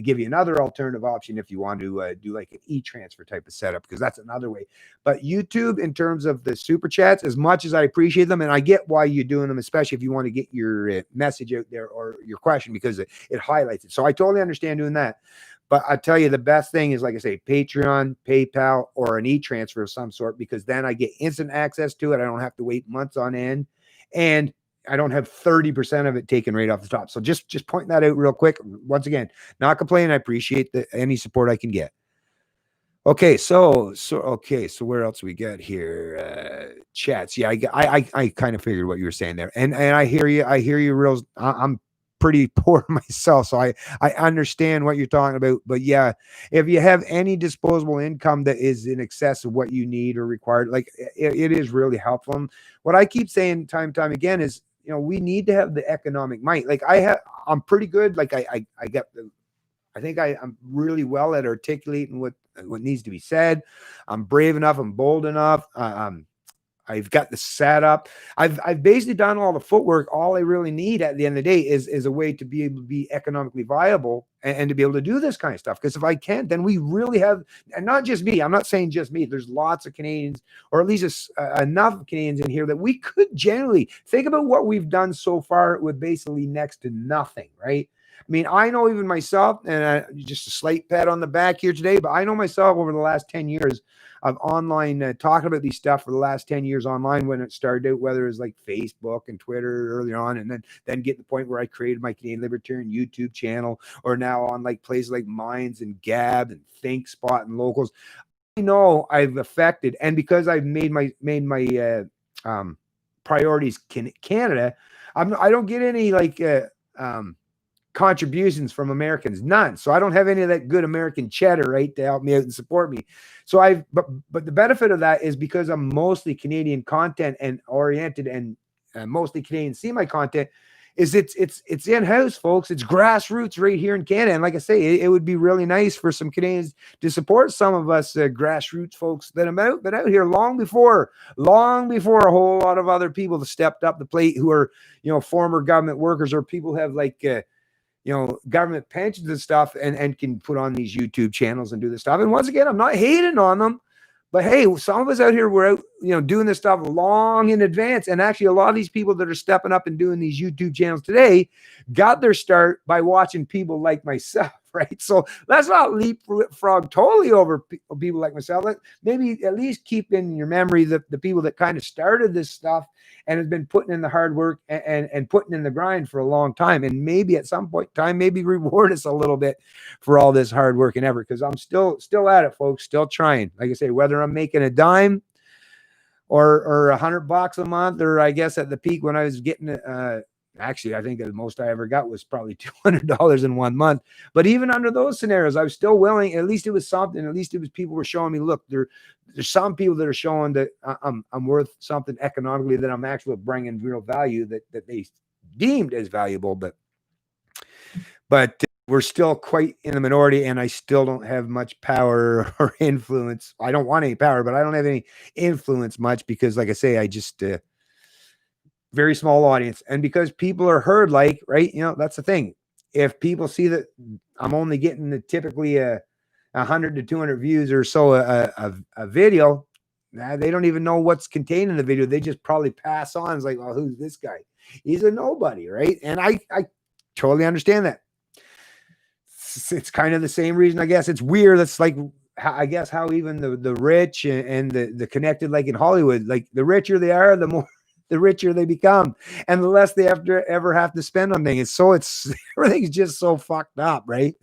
give you another alternative option if you want to do like an e-transfer type of setup, because that's another way. But YouTube, in terms of the super chats, as much as I appreciate them, and I get why you're doing them, especially if you want to get your message out there or your question, because it highlights it. So I totally understand doing that. But I tell you, the best thing is, like I say, Patreon, PayPal, or an e-transfer of some sort, because then I get instant access to it. I don't have to wait months on end. And I don't have 30% of it taken right off the top. So just pointing that out real quick. Once again, not complaining. I appreciate any support I can get. Okay, so where else we got here? Chats. Yeah, I kind of figured what you were saying there, and I hear you. I hear you. Real. I'm pretty poor myself, so I understand what you're talking about. But yeah, if you have any disposable income that is in excess of what you need or required, like it is really helpful. And what I keep saying time and time again is, we need to have the economic might. Like I'm pretty good. Like I think I'm really well at articulating what needs to be said. I'm brave enough. I'm bold enough. I've got the setup. I've basically done all the footwork. All I really need at the end of the day is a way to be able to be economically viable and to be able to do this kind of stuff. Because if I can't, then we really have, and not just me. I'm not saying just me. There's lots of Canadians, or at least enough Canadians in here, that we could generally think about what we've done so far with basically next to nothing, right? I mean, I know even myself, and just a slight pat on the back here today, but I know myself over the last 10 years of online talking about these stuff for the last 10 years online, when it started out, whether it was like Facebook and Twitter earlier on, and then get to the point where I created my Canadian Libertarian YouTube channel, or now on like places like Minds and Gab and ThinkSpot and Locals. I know I've affected, and because I've made my priorities Canada, I don't get any like contributions from Americans, none. So I don't have any of that good American cheddar, right, to help me out and support me. So but the benefit of that is, because I'm mostly Canadian content and oriented, and mostly Canadian see my content, is it's in-house, folks. It's grassroots right here in Canada. And like I say, it would be really nice for some Canadians to support some of us grassroots folks that have been out here long before a whole lot of other people that stepped up the plate, who are, former government workers, or people who have like, government pensions and stuff, and can put on these YouTube channels and do this stuff. And once again, I'm not hating on them, but hey, some of us out here, we're out, doing this stuff long in advance. And actually, a lot of these people that are stepping up and doing these YouTube channels today got their start by watching people like myself, right? So let's not leapfrog totally over people like myself. Maybe at least keep in your memory the people that kind of started this stuff and has been putting in the hard work and putting in the grind for a long time. And maybe at some point in time, maybe reward us a little bit for all this hard work and effort, because I'm still at it, folks, still trying. Like I say, whether I'm making a dime or $100 a month, or I guess at the peak when I was getting actually, I think the most I ever got was probably $200 in 1 month. But even under those scenarios, I was still willing. At least it was something. At least it was people were showing me, look, there's some people that are showing that I'm worth something economically, that I'm actually bringing real value that they deemed as valuable. But we're still quite in the minority, and I still don't have much power or influence. I don't want any power, but I don't have any influence much, because, like I say, I just very small audience. And because people are heard, like, right, that's the thing. If people see that I'm only getting typically 100 to 200 views or so a video, they don't even know what's contained in the video. They just probably pass on. It's like, well, who's this guy? He's a nobody, right? And I totally understand that. It's kind of the same reason, I guess. It's weird. That's like, I guess, how even the rich and the connected, like in Hollywood, like the richer they are, the richer they become, and the less they ever have to spend on things. So everything's just so fucked up, right?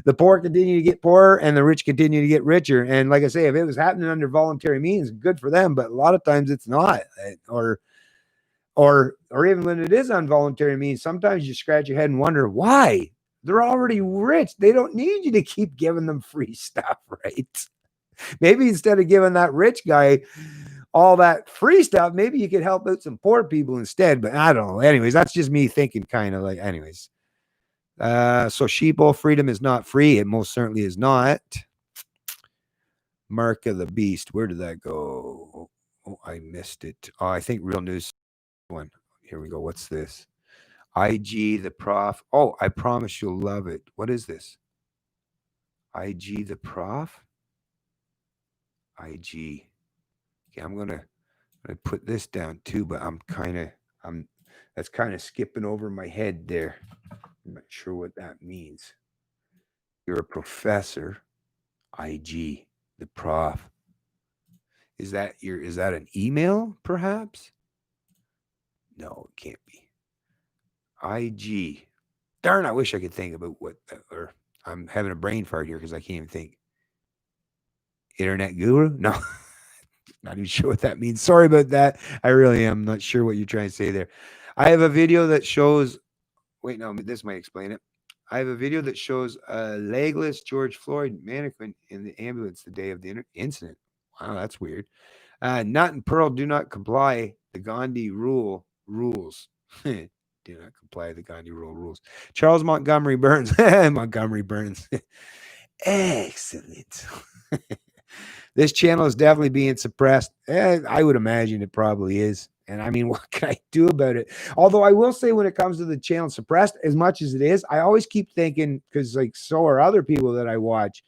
The poor continue to get poorer, and the rich continue to get richer. And like I say, if it was happening under voluntary means, good for them. But a lot of times it's not, or even when it is involuntary means, sometimes you scratch your head and wonder why. They're already rich. They don't need you to keep giving them free stuff, right? Maybe instead of giving that rich guy all that free stuff, maybe you could help out some poor people instead. But I don't know. Anyways, that's just me thinking, kind of like, anyways. So sheeple freedom is not free. It most certainly is not. Mark of the Beast. Where did that go? Oh, I missed it. Oh, I think Real News one. Here we go. What's this? IG the Prof. Oh, I promise you'll love it. What is this? IG the Prof. IG. Okay, I'm gonna put this down too, but that's kind of skipping over my head there. I'm not sure what that means. You're a professor. IG the Prof. Is that an email perhaps? No, it can't be. IG. Darn, I wish I could think about or I'm having a brain fart here because I can't even think. Internet guru? No, not even sure what that means. Sorry about that. I really am not sure what you're trying to say there. I have a video that shows. Wait, no, this might explain it. I have a video that shows a legless George Floyd mannequin in the ambulance the day of the incident. Wow, that's weird. Nut and Pearl do not comply. The Gandhi rules. Do not comply. The Gandhi rules. Charles Montgomery Burns. Montgomery Burns. Excellent. This channel is definitely being suppressed. I would imagine it probably is. And I mean, what can I do about it? Although I will say when it comes to the channel suppressed, as much as it is, I always keep thinking, because like so are other people that I watch,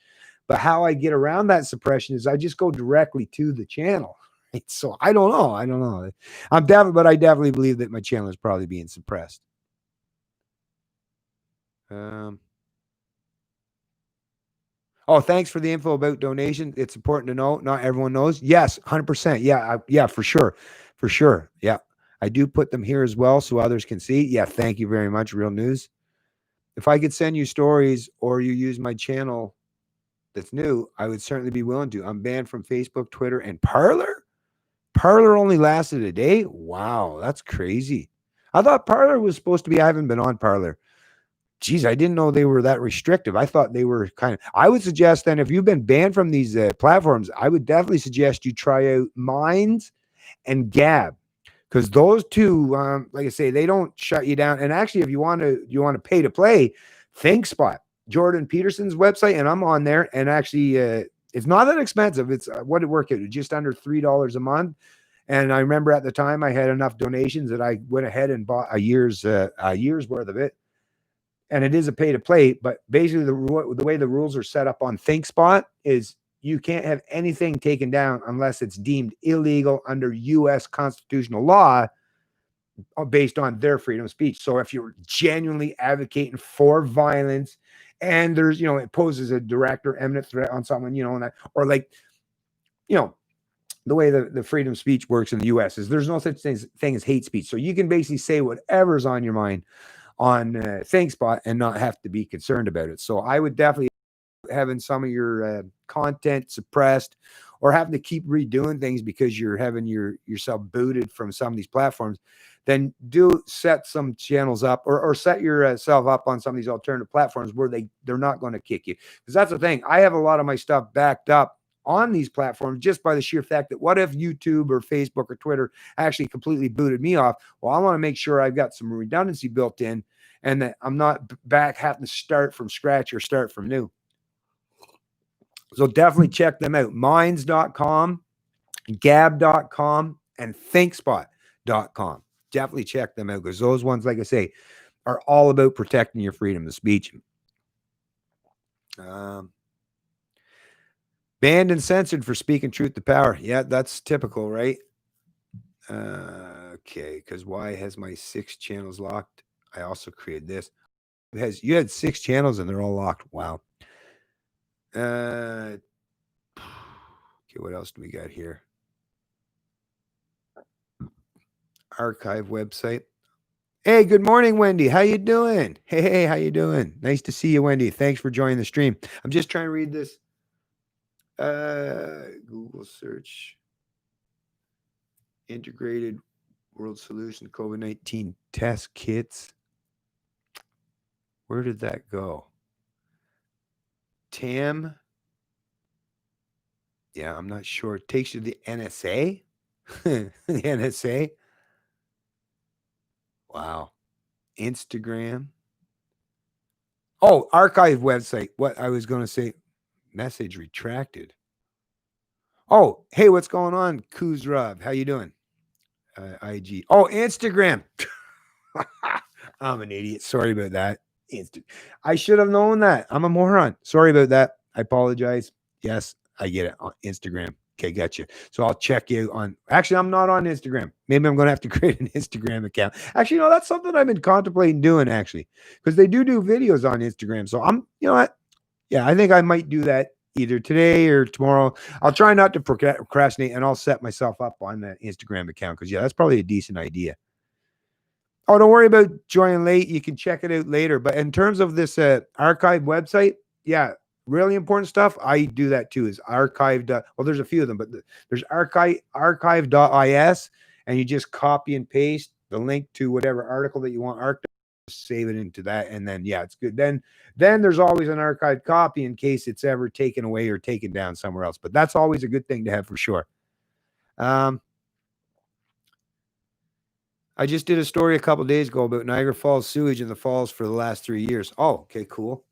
but how I get around that suppression is I just go directly to the channel. Right? So I don't know. But I definitely believe that my channel is probably being suppressed. Oh, thanks for the info about donation. It's important to know. Not everyone knows. Yes, 100%. Yeah, for sure. For sure. Yeah. I do put them here as well so others can see. Yeah, thank you very much, Real News. If I could send you stories or you use my channel that's new, I would certainly be willing to. I'm banned from Facebook, Twitter, and Parler. Parler only lasted a day? Wow, that's crazy. I thought Parler was supposed to be, I haven't been on Parler. Geez, I didn't know they were that restrictive. I thought they were I would suggest then if you've been banned from these platforms, I would definitely suggest you try out Minds and Gab, because those two, like I say, they don't shut you down. And actually, if you want to pay to play, ThinkSpot, Jordan Peterson's website, and I'm on there. And actually, it's not that expensive. It's what did it work out? Just under $3 a month. And I remember at the time I had enough donations that I went ahead and bought a year's worth of it. And it is a pay to play, but basically the way the rules are set up on ThinkSpot is you can't have anything taken down unless it's deemed illegal under U.S. constitutional law based on their freedom of speech. So if you're genuinely advocating for violence and there's, it poses a direct or imminent threat on someone, or like, the way the freedom of speech works in the U.S. is there's no such thing as hate speech. So you can basically say whatever's on your mind on ThinkSpot and not have to be concerned about it. So I would definitely having some of your content suppressed or having to keep redoing things because you're having yourself booted from some of these platforms, then do set some channels up or set yourself up on some of these alternative platforms where they're not going to kick you. Because that's the thing. I have a lot of my stuff backed up on these platforms just by the sheer fact that what if YouTube or Facebook or Twitter actually completely booted me off? Well, I want to make sure I've got some redundancy built in and that I'm not back having to start from scratch or start from new. So definitely check them out. Minds.com, Gab.com, and ThinkSpot.com. Definitely check them out because those ones, like I say, are all about protecting your freedom of speech. Banned and censored for speaking truth to power. Yeah, that's typical, right? Okay, because why has my 6 channels locked? I also created this. You had 6 channels and they're all locked. Wow. Okay, what else do we got here? Archive website. Hey, good morning, Wendy. How you doing? Hey, how you doing? Nice to see you, Wendy. Thanks for joining the stream. I'm just trying to read this. Google search. Integrated World Solution COVID-19 test kits. Where did that go? TAM. Yeah, I'm not sure. It takes you to the NSA. The NSA. Wow. Instagram. Oh, archive website. What I was going to say. Message retracted. Oh, hey, what's going on, Kuzrav? How you doing? IG. Oh, Instagram. I'm an idiot. Sorry about that. I should have known that. I'm a moron. Sorry about that. I apologize. Yes, I get it on Instagram. Okay, gotcha. So I'll check you on. Actually, I'm not on Instagram. Maybe I'm going to have to create an Instagram account. Actually, no, that's something I've been contemplating doing. Actually, because they do videos on Instagram. So I'm, you know what? Yeah, I think I might do that either today or tomorrow. I'll try not to procrastinate, and I'll set myself up on that Instagram account because yeah, that's probably a decent idea. Oh, don't worry about joining late. You can check it out later. But in terms of this archive website, yeah, really important stuff. I do that too. Is archived. Well, there's a few of them, but there's archive.is, and you just copy and paste the link to whatever article that you want archived. Save it into that, and then yeah, it's good. Then there's always an archived copy in case it's ever taken away or taken down somewhere else. But that's always a good thing to have for sure. I just did a story a couple days ago about Niagara Falls sewage in the falls for the last 3 years. Oh, okay, cool.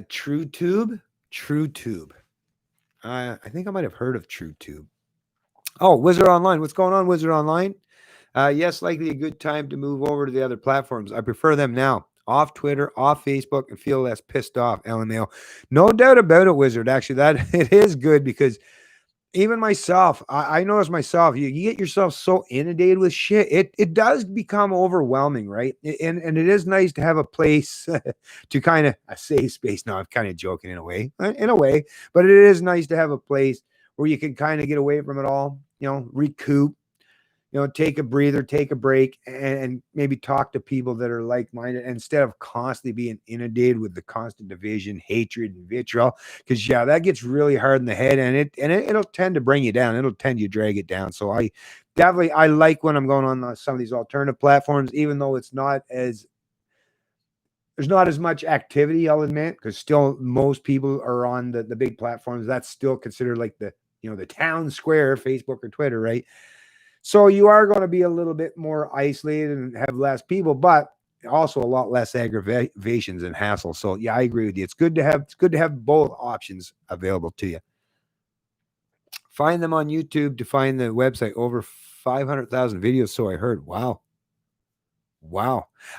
True Tube. I think I might have heard of True Tube. Oh, Wizard Online. What's going on, Wizard Online? Yes, likely a good time to move over to the other platforms. I prefer them now. Off Twitter, off Facebook, and feel less pissed off. LMAO. No doubt about it, Wizard. Actually, that it is good because even myself, I notice myself, you get yourself so inundated with shit, it does become overwhelming, right? And it is nice to have a place to kind of a safe space. No, I'm kind of joking in a way, but it is nice to have a place where you can kind of get away from it all, recoup, take a breather, take a break, and maybe talk to people that are like-minded instead of constantly being inundated with the constant division, hatred, and vitriol. Because yeah, that gets really hard in the head, and it'll tend to bring you down. It'll tend to drag it down. So I like when I'm going on some of these alternative platforms, even though there's not as much activity, I'll admit, because still most people are on the big platforms. That's still considered like the town square, Facebook or Twitter, right? So you are going to be a little bit more isolated and have less people, but also a lot less aggravations and hassle. So yeah, I agree with you. It's good to have both options available to you. Find them on YouTube to find the website. Over 500,000 videos, so I heard. Wow.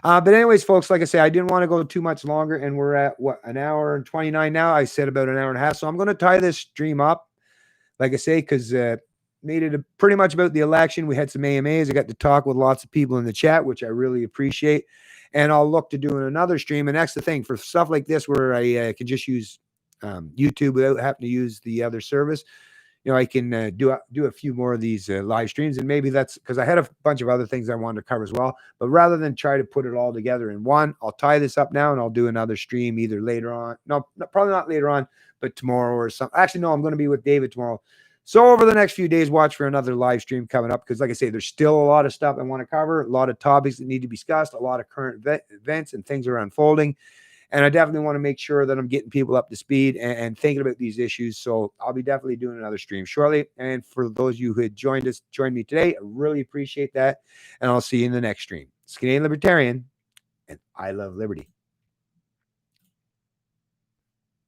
But anyways, folks, like I say, I didn't want to go too much longer, and we're at an hour and 29 now. I said about an hour and a half, so I'm going to tie this stream up, like I say, because made it pretty much about the election. We had some AMAs. I got to talk with lots of people in the chat, which I really appreciate. And I'll look to doing another stream. And that's the thing for stuff like this, where I can just use YouTube without having to use the other service. I can do a few more of these live streams, and maybe that's because I had a bunch of other things I wanted to cover as well. But rather than try to put it all together in one, I'll tie this up now, and I'll do another stream either later on. No, probably not later on, but tomorrow or something. Actually, no, I'm going to be with David tomorrow. So over the next few days, watch for another live stream coming up because, like I say, there's still a lot of stuff I want to cover, a lot of topics that need to be discussed, a lot of current events and things are unfolding. And I definitely want to make sure that I'm getting people up to speed and thinking about these issues. So I'll be definitely doing another stream shortly. And for those of you who had joined me today, I really appreciate that. And I'll see you in the next stream. It's Canadian Libertarian, and I love liberty.